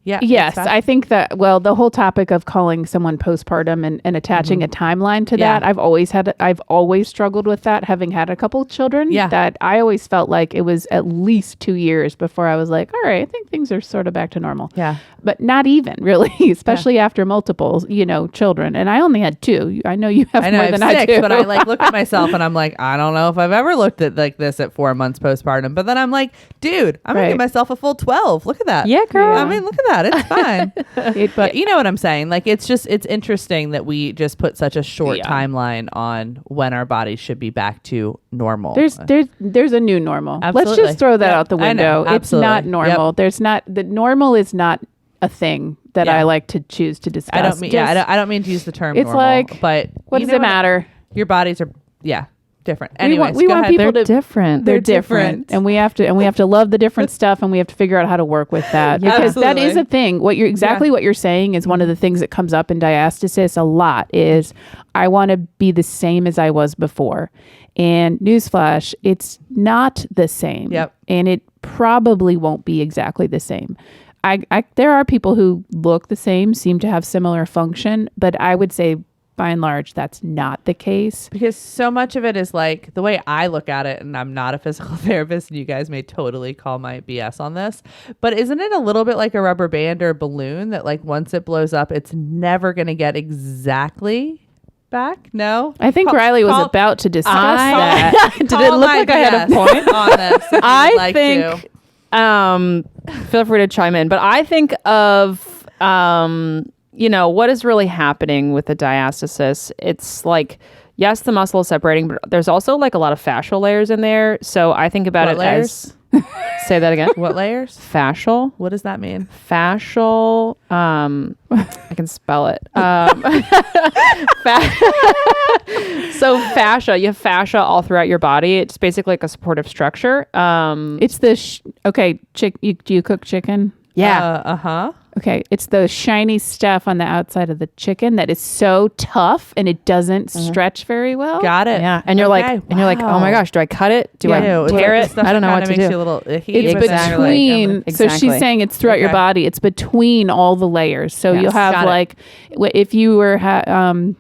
Yeah. Yes, I think that, the whole topic of calling someone postpartum and attaching a timeline to that, I've always struggled with that, having had a couple of children, that I always felt like it was at least 2 years before I was like, all right, I think things are sort of back to normal. Yeah. But not even really, especially after multiple, children. And I only had 2. I know you have more than 6, I do. But I look at myself and I'm like, I don't know if I've ever looked at this at 4 months postpartum. But then I'm like, dude, I'm going to give myself a full 12. Look at that. Yeah, girl. I mean, look at that. It's fine. But you know what I'm saying? It's interesting that we just put such a short timeline on when our bodies should be back to normal. There's a new normal. Absolutely. Let's just throw that out the window. It's not normal. Yep. There's not, the normal is not a thing that I like to choose to discuss. I don't mean to use the term it's normal, but what does it matter? Your bodies are different. Anyways, we want people They're different. They're different. And we have to love the different stuff, and we have to figure out how to work with that. Because that is a thing. What you're saying is one of the things that comes up in diastasis a lot is I want to be the same as I was before. And newsflash, it's not the same. Yep. And it probably won't be exactly the same. There are people who look the same, seem to have similar function, but I would say by and large, that's not the case. Because so much of it is the way I look at it, and I'm not a physical therapist, and you guys may totally call my BS on this, but isn't it a little bit like a rubber band or a balloon that once it blows up, it's never going to get exactly back? No? I think Riley was about to discuss that. Did it look like I had a point on this? I think, feel free to chime in, but I think of, what is really happening with the diastasis. It's like, yes, the muscle is separating, but there's also like a lot of fascial layers in there. So I think about as say that again. What layers? Fascial. What does that mean? Fascial. I can spell it. So fascia. You have fascia all throughout your body. It's basically like a supportive structure. It's the do you cook chicken? Yeah. Okay, it's the shiny stuff on the outside of the chicken that is so tough and it doesn't stretch very well. Got it. Yeah, and you're like, oh my gosh, do I cut it? Do I tear it? I don't know what to do. Makes you a little icky. It's between. So she's saying it's throughout your body. It's between all the layers. So you'll have like, if you were,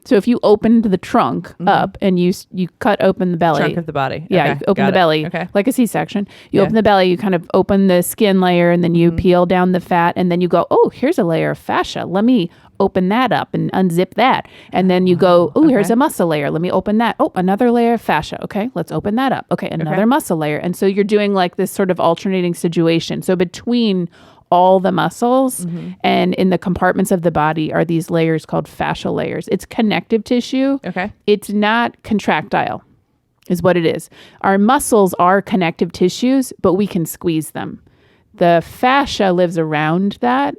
so if you opened the trunk up and you cut open the belly, trunk of the body. Yeah, you open the belly like a C-section. You open the belly. You kind of open the skin layer and then you peel down the fat and then you go, oh, here's a layer of fascia. Let me open that up and unzip that. And then you go, oh, here's a muscle layer. Let me open that. Oh, another layer of fascia. Okay, let's open that up. Okay, another muscle layer. And so you're doing like this sort of alternating situation. So between all the muscles and in the compartments of the body are these layers called fascial layers. It's connective tissue. Okay. It's not contractile is what it is. Our muscles are connective tissues, but we can squeeze them. The fascia lives around that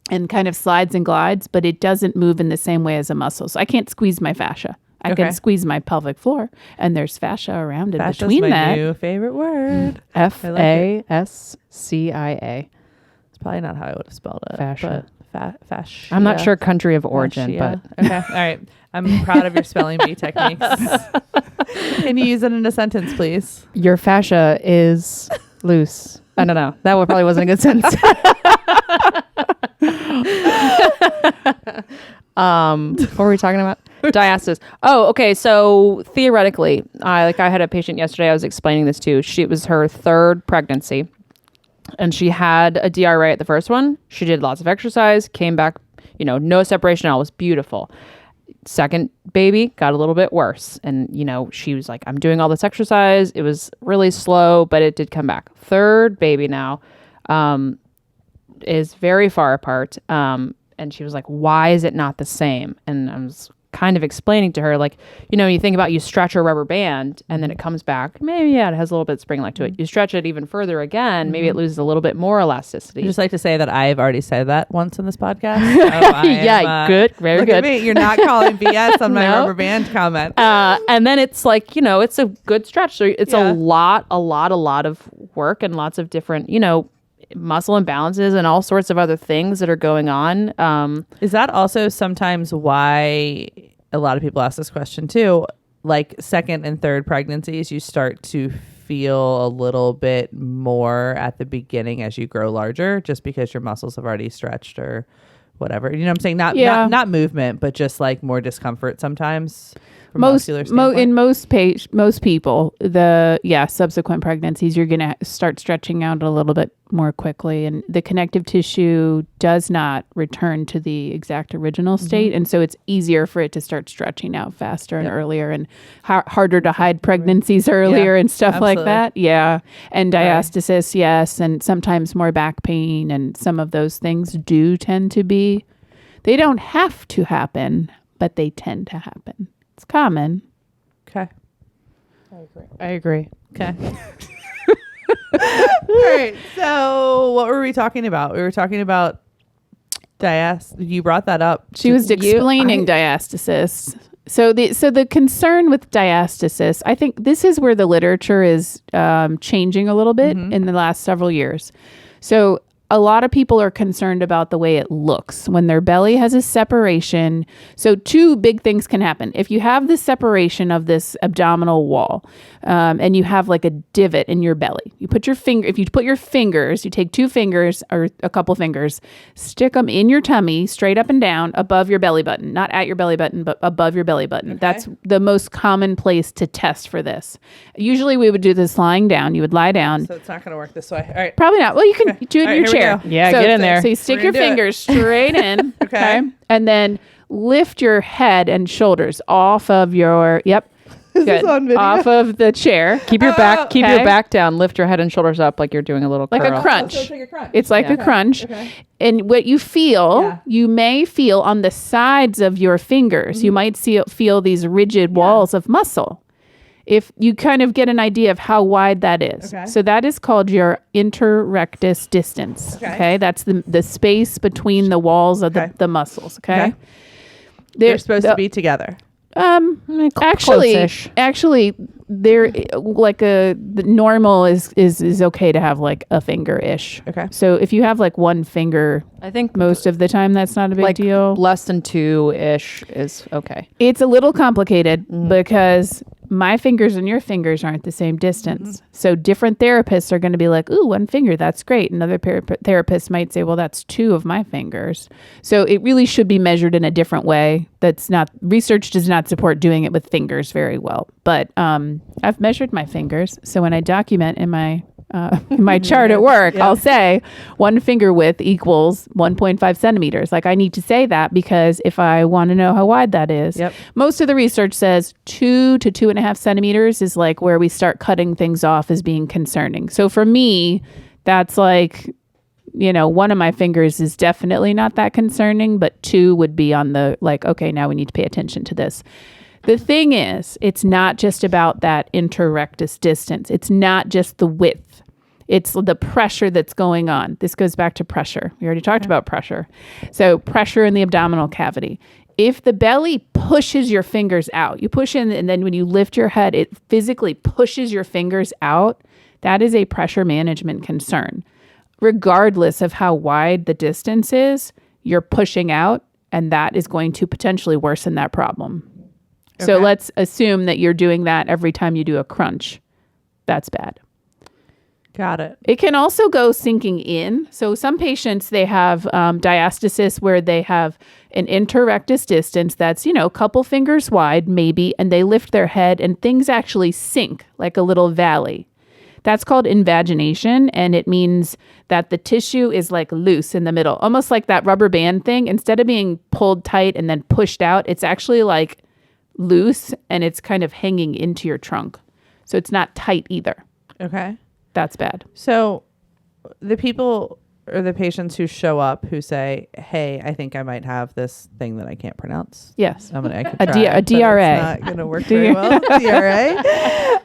and kind of slides and glides, but it doesn't move in the same way as a muscle. So I can't squeeze my fascia. I can squeeze my pelvic floor, and there's fascia around and between that. That's my new favorite word. Fascia. It's probably not how I would have spelled it. Fascia. Fascia. I'm not sure country of origin, but okay. All right. I'm proud of your spelling bee techniques. Can you use it in a sentence, please? Your fascia is loose. I don't know. That probably wasn't a good sentence. What were we talking about? Diastasis. Oh, okay. So theoretically, I had a patient yesterday. I was explaining this to. It was her third pregnancy, and she had a DRA at the first one. She did lots of exercise, came back, no separation at all. It was beautiful. Second baby got a little bit worse, and she was like, I'm doing all this exercise. It was really slow, but it did come back. Third baby now is very far apart, and she was like, why is it not the same? And I was kind of explaining to her, like, you think about, you stretch a rubber band and then it comes back, maybe it has a little bit of spring-like to it. You stretch it even further again, maybe it loses a little bit more elasticity. I'd just like to say that I've already said that once in this podcast. Good, very look good. At me. You're not calling BS on my rubber band comment. And then it's like, it's a good stretch. So it's a lot of work and lots of different, muscle imbalances and all sorts of other things that are going on. Is that also sometimes why a lot of people ask this question too? Like second and third pregnancies, you start to feel a little bit more at the beginning as you grow larger, just because your muscles have already stretched or whatever. You know what I'm saying? Not movement, but just like more discomfort sometimes. Most people, subsequent pregnancies, you're going to start stretching out a little bit more quickly, and the connective tissue does not return to the exact original state, and so it's easier for it to start stretching out faster and earlier, and harder to hide pregnancies earlier and stuff like that. Yeah, and diastasis, yes, and sometimes more back pain, and some of those things do tend to be. They don't have to happen, but they tend to happen. It's common. Okay. I agree. Okay. All right. So what were we talking about? We were talking about You brought that up. She was explaining diastasis. So the concern with diastasis, I think this is where the literature is changing a little bit in the last several years. So a lot of people are concerned about the way it looks when their belly has a separation. So two big things can happen. If you have the separation of this abdominal wall and you have like a divot in your belly, you take 2 fingers or a couple fingers, stick them in your tummy straight up and down above your belly button, not at your belly button, but above your belly button. Okay. That's the most common place to test for this. Usually we would do this lying down. You would lie down. So it's not going to work this way. All right. Probably not. Well, you can do it in your chair chair. Yeah, get in there. So you stick your fingers straight in. Okay. And then lift your head and shoulders off of your, good. On video. Off of the chair. Keep your back down. Lift your head and shoulders up like you're doing a little like curl. a crunch. So it's like a crunch. It's like a crunch. Okay. And what you feel, you may feel on the sides of your fingers, you might feel these rigid walls of muscle. If you kind of get an idea of how wide that is. Okay. So that is called your interrectus distance. Okay. That's the space between the walls of the muscles. Okay. They're supposed to be together. Actually, they're like the normal is okay to have like a finger ish. Okay. So if you have like one finger, I think most of the time that's not a big deal. Less than 2-ish is okay. It's a little complicated because my fingers and your fingers aren't the same distance. So different therapists are going to be like, ooh, one finger, that's great. Another therapist might say, well, that's 2 of my fingers. So it really should be measured in a different way. Research does not support doing it with fingers very well. But I've measured my fingers. So when I document in my chart at work, I'll say 1 finger width equals 1.5 centimeters. Like I need to say that because if I want to know how wide that is, most of the research says 2 to 2.5 centimeters is like where we start cutting things off as being concerning. So for me, that's like, one of my fingers is definitely not that concerning, but 2 would be on the like, okay, now we need to pay attention to this. The thing is, it's not just about that interrectus distance. It's not just the width. It's the pressure that's going on. This goes back to pressure. We already talked about pressure. So pressure in the abdominal cavity. If the belly pushes your fingers out, you push in, and then when you lift your head, it physically pushes your fingers out. That is a pressure management concern. Regardless of how wide the distance is, you're pushing out, and that is going to potentially worsen that problem. Okay. So let's assume that you're doing that every time you do a crunch. That's bad. Got it. It can also go sinking in. So some patients, they have diastasis where they have an interrectus distance that's, a couple fingers wide maybe, and they lift their head and things actually sink like a little valley. That's called invagination, and it means that the tissue is like loose in the middle, almost like that rubber band thing. Instead of being pulled tight and then pushed out, it's actually like loose and it's kind of hanging into your trunk. So it's not tight either. Okay. That's bad. So the people or the patients who show up who say, hey, I think I might have this thing that I can't pronounce. Yes. I could a try, DRA. It's not going to work very well.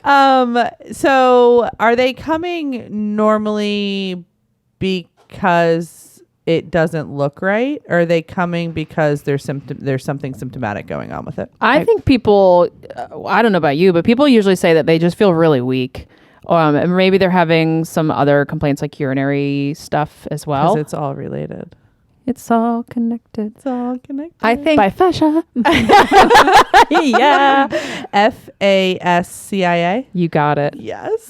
DRA. So are they coming normally because it doesn't look right? Or are they coming because there's something symptomatic going on with it? I think people, I don't know about you, but people usually say that they just feel really weak. And maybe they're having some other complaints like urinary stuff as well. Because it's all related. It's all connected. It's all connected. I think by fascia. Yeah. FASCIA. You got it. Yes.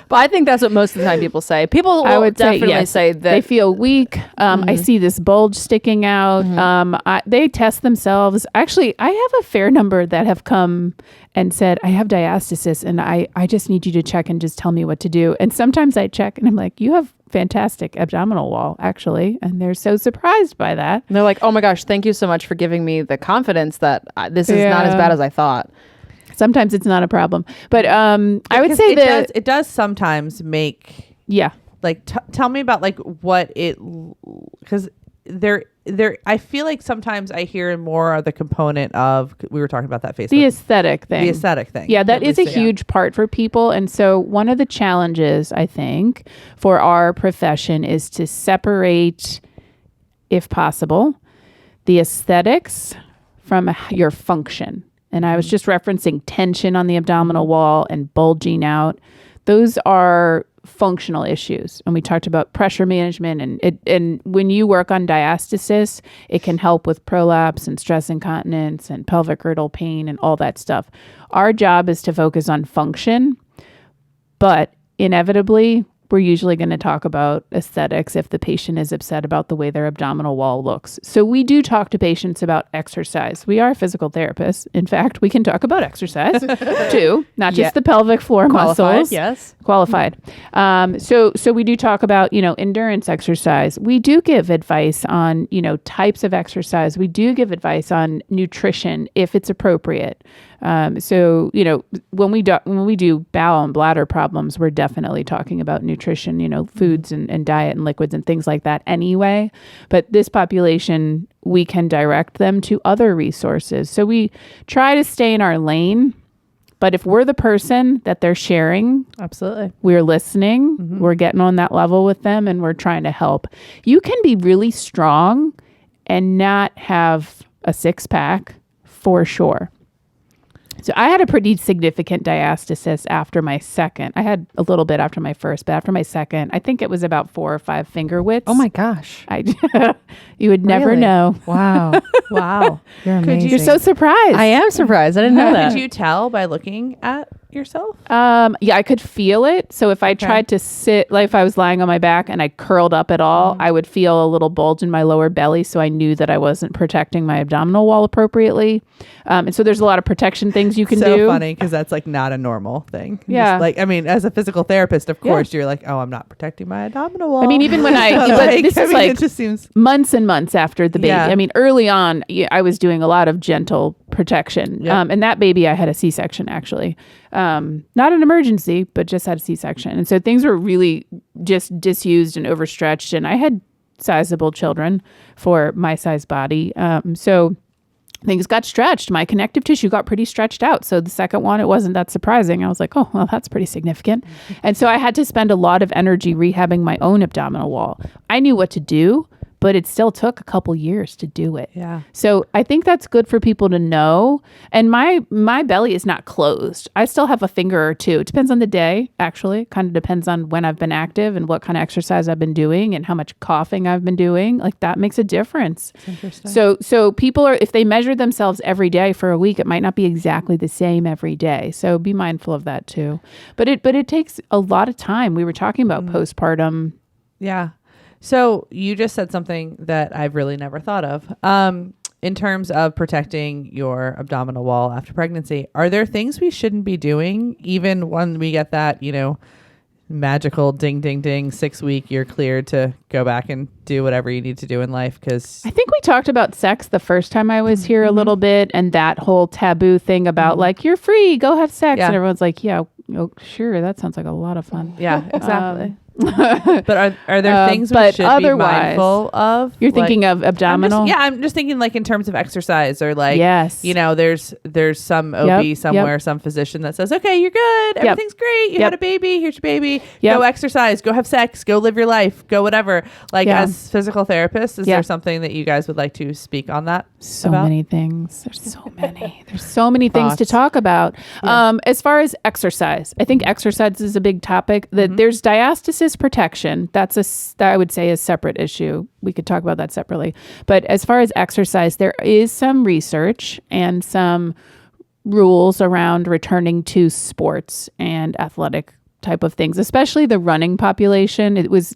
But I think that's what most of the time people say. People will definitely say that they feel weak. I see this bulge sticking out. They test themselves. Actually, I have a fair number that have come and said, I have diastasis and I just need you to check and just tell me what to do. And sometimes I check and I'm like, you have fantastic abdominal wall, actually. And they're so surprised by that. And they're like, oh my gosh, thank you so much for giving me the confidence that this is not as bad as I thought. Sometimes it's not a problem. But I would say that it does sometimes make... Yeah. Like, tell me about like what it... Because I feel like sometimes I hear more of the component of, we were talking about that Facebook. The aesthetic thing. Yeah, that is a huge part for people. And so one of the challenges, I think, for our profession is to separate, if possible, the aesthetics from your function. And I was just referencing tension on the abdominal wall and bulging out. Those are functional issues. And we talked about pressure management and when you work on diastasis, it can help with prolapse and stress incontinence and pelvic girdle pain and all that stuff. Our job is to focus on function, but inevitably we're usually going to talk about aesthetics if the patient is upset about the way their abdominal wall looks. So we do talk to patients about exercise. We are physical therapists. In fact, we can talk about exercise too, not just the pelvic floor muscles. Yes. Qualified. So we do talk about, endurance exercise. We do give advice on, types of exercise. We do give advice on nutrition if it's appropriate. So when we do bowel and bladder problems, we're definitely talking about nutrition, foods and diet and liquids and things like that anyway. But this population, we can direct them to other resources. So we try to stay in our lane. But if we're the person that they're sharing, absolutely, we're listening, we're getting on that level with them, and we're trying to help. You can be really strong and not have a six-pack for sure. So I had a pretty significant diastasis after my second. I had a little bit after my first, but after my second, I think it was about 4 or 5 finger widths. Oh my gosh. You would never Really? know. Wow. Wow. You're amazing. You're so surprised. I am surprised. I didn't know that. Could you tell by looking at yourself? Yeah, I could feel it. So if I tried to sit, like if I was lying on my back and I curled up at all, I would feel a little bulge in my lower belly. So I knew that I wasn't protecting my abdominal wall appropriately. And so there's a lot of protection things you can do. So funny because that's like not a normal thing. Yeah. As a physical therapist, of course, you're like, oh, I'm not protecting my abdominal wall. I mean, even when it just seems months and months after the baby. Yeah. I mean, early on, I was doing a lot of gentle protection. Yep. And that baby, I had a C-section actually. Not an emergency, but just had a C-section. And so things were really just disused and overstretched. And I had sizable children for my size body. So things got stretched. My connective tissue got pretty stretched out. So the second one, it wasn't that surprising. I was like, oh, well, that's pretty significant. And so I had to spend a lot of energy rehabbing my own abdominal wall. I knew what to do, but it still took a couple years to do it. Yeah. So I think that's good for people to know. And my belly is not closed. I still have a finger or two. It depends on the day, actually. Kind of depends on when I've been active and what kind of exercise I've been doing and how much coughing I've been doing. Like that makes a difference. That's interesting. So people if they measure themselves every day for a week, it might not be exactly the same every day. So be mindful of that too. But it takes a lot of time. We were talking about postpartum. Yeah. So you just said something that I've really never thought of. In terms of protecting your abdominal wall after pregnancy, are there things we shouldn't be doing even when we get that, magical ding, ding, ding, 6 week, you're cleared to go back and do whatever you need to do in life? Because I think we talked about sex the first time I was here a little bit, and that whole taboo thing about like, you're free, go have sex. Yeah. And everyone's like, yeah, sure. That sounds like a lot of fun. yeah, exactly. But are there things we but should be otherwise, mindful of? You're thinking of abdominal? I'm just thinking like in terms of exercise or like, yes. There's some OB somewhere, some physician that says, okay, you're good. Everything's great. You had a baby. Here's your baby. Go exercise, go have sex, go live your life, go whatever. Like as physical therapists, is there something that you guys would like to speak on that? So many things. There's so many. There's so many things to talk about. Yeah. As far as exercise, I think exercise is a big topic. That there's diastasis protection. That I would say is a separate issue. We could talk about that separately. But as far as exercise, there is some research and some rules around returning to sports and athletic type of things, especially the running population. It was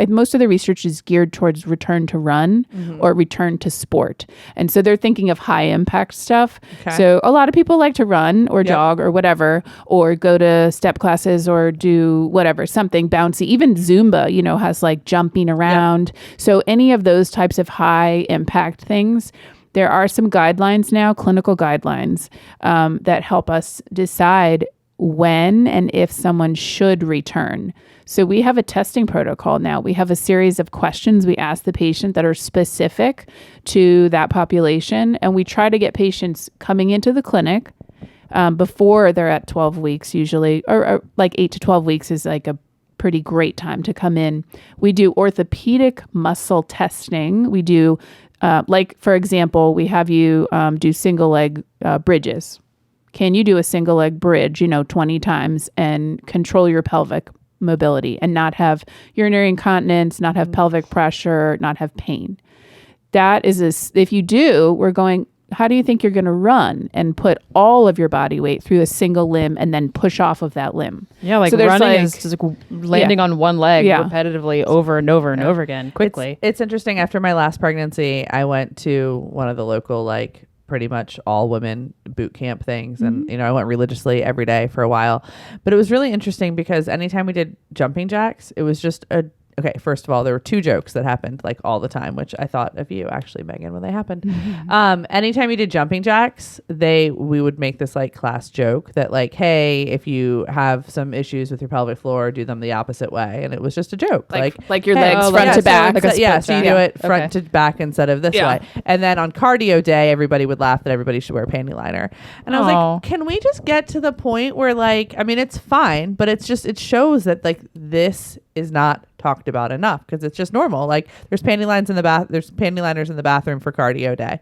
most of the research is geared towards return to run or return to sport. And so they're thinking of high impact stuff. Okay. So a lot of people like to run or jog or whatever, or go to step classes or do whatever, something bouncy. Even Zumba, has like jumping around. So any of those types of high impact things, there are some guidelines now, clinical guidelines, that help us decide when and if someone should return. So we have a testing protocol now. We have a series of questions we ask the patient that are specific to that population. And we try to get patients coming into the clinic before they're at 12 weeks usually, or like 8 to 12 weeks is like a pretty great time to come in. We do orthopedic muscle testing. We do, for example, we have you do single leg bridges. Can you do a single leg bridge, 20 times and control your pelvic mobility and not have urinary incontinence, not have pelvic pressure, not have pain? That is, if you do, we're going, you're going to run and put all of your body weight through a single limb and then push off of that limb? Yeah, like So there's running like- is just like landing on one leg repetitively over and over and over again quickly. It's interesting. After my last pregnancy, I went to one of the local, like, pretty much all women boot camp things. And, I went religiously every day for a while. But it was really interesting because anytime we did jumping jacks, it was just okay, first of all, there were 2 jokes that happened like all the time, which I thought of you actually, Megan, when they happened. Anytime you did jumping jacks, we would make this like class joke that like, hey, if you have some issues with your pelvic floor, do them the opposite way. And it was just a joke. Like your hey, legs front to back. So you do it front to back instead of this way. And then on cardio day, everybody would laugh that everybody should wear a panty liner. And I was like, can we just get to the point where like, I mean, it's fine, but it shows that like this is not talked about enough because it's just normal. Like there's panty liners in the bathroom for cardio day.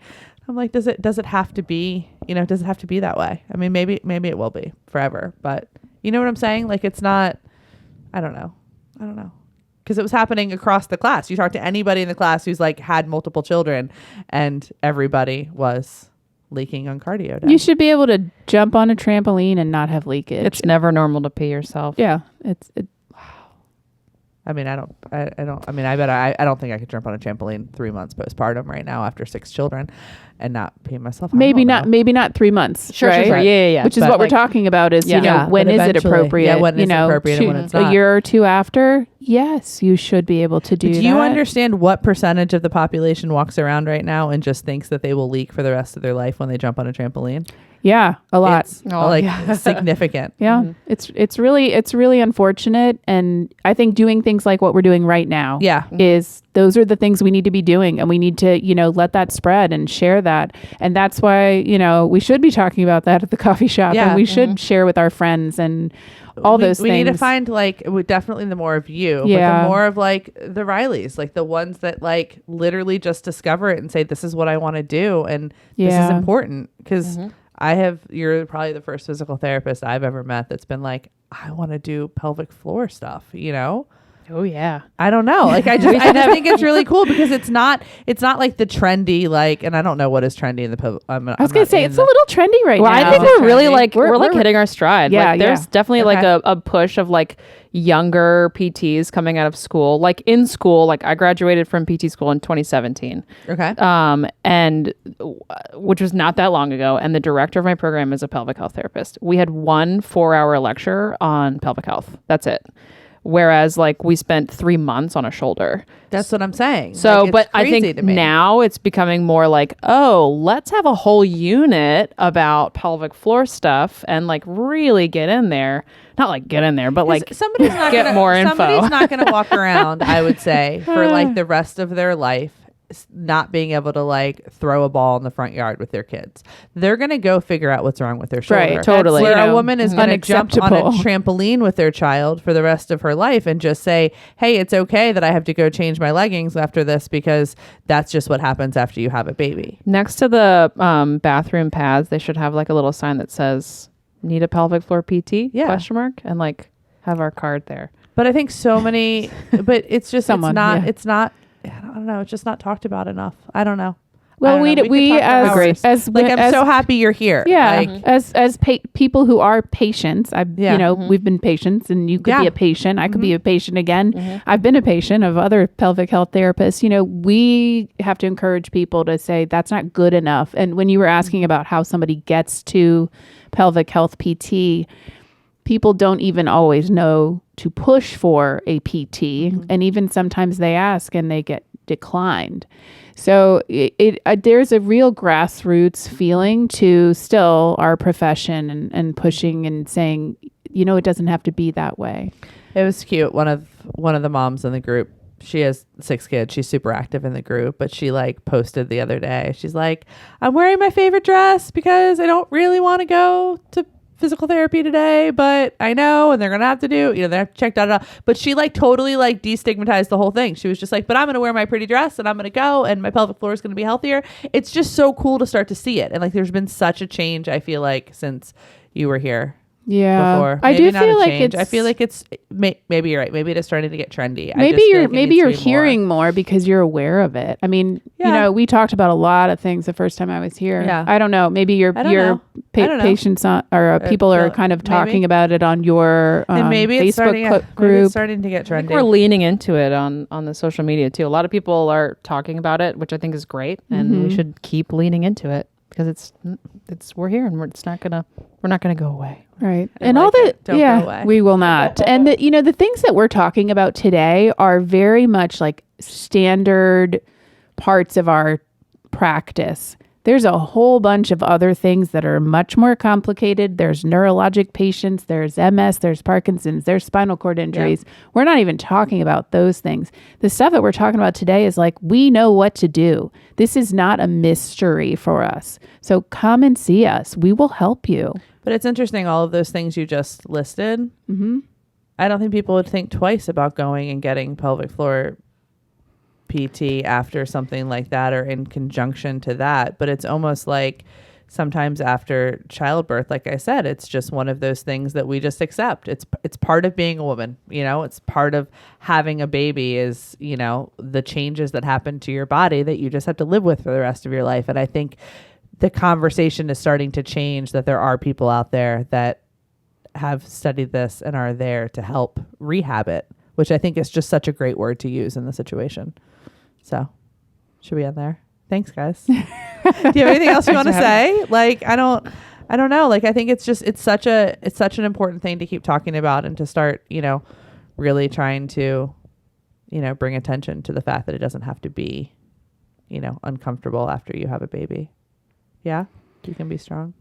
I'm like, does it have to be, does it have to be that way? I mean, maybe it will be forever, but you know what I'm saying? Like it's not, I don't know. Because it was happening across the class. You talk to anybody in the class who's like had multiple children and everybody was leaking on cardio day. You should be able to jump on a trampoline and not have leakage. It's never normal to pee yourself. Yeah. I mean, I don't think I could jump on a trampoline 3 months postpartum right now after 6 children and not pee myself. Maybe not 3 months. Sure, right? sure. Yeah. Which is what we're talking about is, when is it appropriate? Yeah, when is it appropriate and when it's not. A year or 2 after, yes, you should be able to do that. Do you understand what percentage of the population walks around right now and just thinks that they will leak for the rest of their life when they jump on a trampoline? Yeah, a lot. It's significant. Yeah. Mm-hmm. It's really unfortunate. And I think doing things like what we're doing right now those are the things we need to be doing. And we need to, let that spread and share that. And that's why, we should be talking about that at the coffee shop. Yeah. And we should share with our friends and all those things. We need to find definitely the more of you, but the more of like the Reihles, like the ones that like literally just discover it and say, this is what I want to do. And this is important because you're probably the first physical therapist I've ever met that's been like, I want to do pelvic floor stuff, Oh yeah. I don't know. Like I just think it's really cool because it's not like the trendy, like, and I don't know what is trendy in the I was going to say it's a little trendy right now. I think we're really like, we're like hitting our stride. Yeah. Like there's definitely like a push of like younger PTs coming out of school, like in school. Like I graduated from PT school in 2017. Okay. And which was not that long ago. And the director of my program is a pelvic health therapist. We had 1 4-hour lecture on pelvic health. That's it. Whereas like we spent 3 months on a shoulder. That's what I'm saying. So, like, but I think now it's becoming more like, let's have a whole unit about pelvic floor stuff and like really get in there. Not like get in there, but like somebody's not get more info. Somebody's not going to walk around, I would say, for like the rest of their life not being able to like throw a ball in the front yard with their kids. They're going to go figure out what's wrong with their shoulder. Right, totally. Where a woman is going to jump on a trampoline with their child for the rest of her life and just say, hey, it's okay that I have to go change my leggings after this because that's just what happens after you have a baby. Next to the bathroom pads, they should have like a little sign that says, need a pelvic floor PT? Question mark, and like have our card there. But I think so many, but it's just, it's not, I don't know. It's just not talked about enough. I don't know. Well, we as I'm so happy you're here. Yeah. Like, as people who are patients, we've been patients, and you could be a patient. I could be a patient again. I've been a patient of other pelvic health therapists. We have to encourage people to say that's not good enough. And when you were asking about how somebody gets to pelvic health PT, people don't even always know to push for a PT. And even sometimes they ask and they get declined. So there's a real grassroots feeling to still our profession and pushing and saying, it doesn't have to be that way. It was cute. One of the moms in the group, she has 6 kids. She's super active in the group, but she like posted the other day. She's like, I'm wearing my favorite dress because I don't really want to go to physical therapy today, but I know, and they're gonna have to do, they have to check that out. But she like totally like destigmatized the whole thing. She was just like, but I'm gonna wear my pretty dress and I'm gonna go and my pelvic floor is gonna be healthier. It's just so cool to start to see it. And like there's been such a change, I feel like, since you were here Yeah. before. I Maybe do not feel a like change. it's I feel like it's maybe you're right. Maybe it is starting to get trendy. maybe you're hearing more because you're aware of it. I mean, we talked about a lot of things the first time I was here. Yeah. I don't know. Maybe your patients people are kind of talking about it on your and maybe it's Facebook group. Maybe it's starting to get trendy. I think we're leaning into it on the social media too. A lot of people are talking about it, which I think is great, and we should keep leaning into it because it's we're here and we're not gonna go away. Right. And all the don't go away. We will not. And the things that we're talking about today are very much like standard parts of our practice. There's a whole bunch of other things that are much more complicated. There's neurologic patients, there's MS, there's Parkinson's, there's spinal cord injuries. Yeah. We're not even talking about those things. The stuff that we're talking about today is like, we know what to do. This is not a mystery for us. So come and see us. We will help you. But it's interesting, all of those things you just listed. Mm-hmm. I don't think people would think twice about going and getting pelvic floor PT after something like that or in conjunction to that. But it's almost like sometimes after childbirth, like I said, it's just one of those things that we just accept. It's part of being a woman, it's part of having a baby is, the changes that happen to your body that you just have to live with for the rest of your life. And I think the conversation is starting to change, that there are people out there that have studied this and are there to help rehab it, which I think is just such a great word to use in the situation. So should we end there? Thanks, guys. Do you have anything else you want to say? Like, I don't know. Like, I think it's such an important thing to keep talking about and to start, really trying to, bring attention to the fact that it doesn't have to be, uncomfortable after you have a baby. Yeah. You can be strong.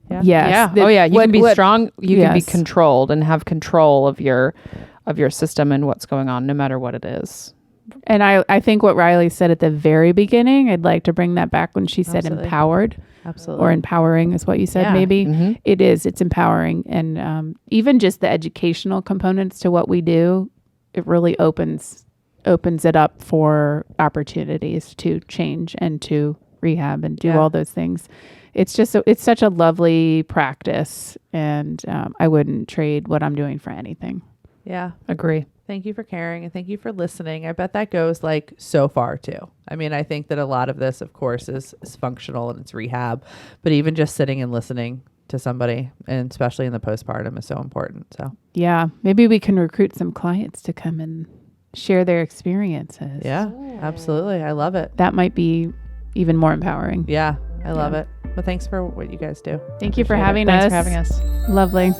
Yeah. Yes. Yeah. You can be strong. You can be controlled and have control of your system and what's going on, no matter what it is. And I think what Reihle said at the very beginning, I'd like to bring that back when she said empowered. Absolutely. Or empowering is what you said, maybe. Mm-hmm. It's empowering. And even just the educational components to what we do, it really opens it up for opportunities to change and to rehab and do all those things. It's just it's such a lovely practice, and I wouldn't trade what I'm doing for anything. Yeah. Agree. Thank you for caring and thank you for listening. I bet that goes like so far too. I mean, I think that a lot of this, of course, is functional and it's rehab, but even just sitting and listening to somebody, and especially in the postpartum, is so important. So yeah, maybe we can recruit some clients to come and share their experiences. Yeah, absolutely. I love it. That might be even more empowering. Yeah, I love it. But thanks for what you guys do. Thank you for having us. Thanks for having us. Lovely.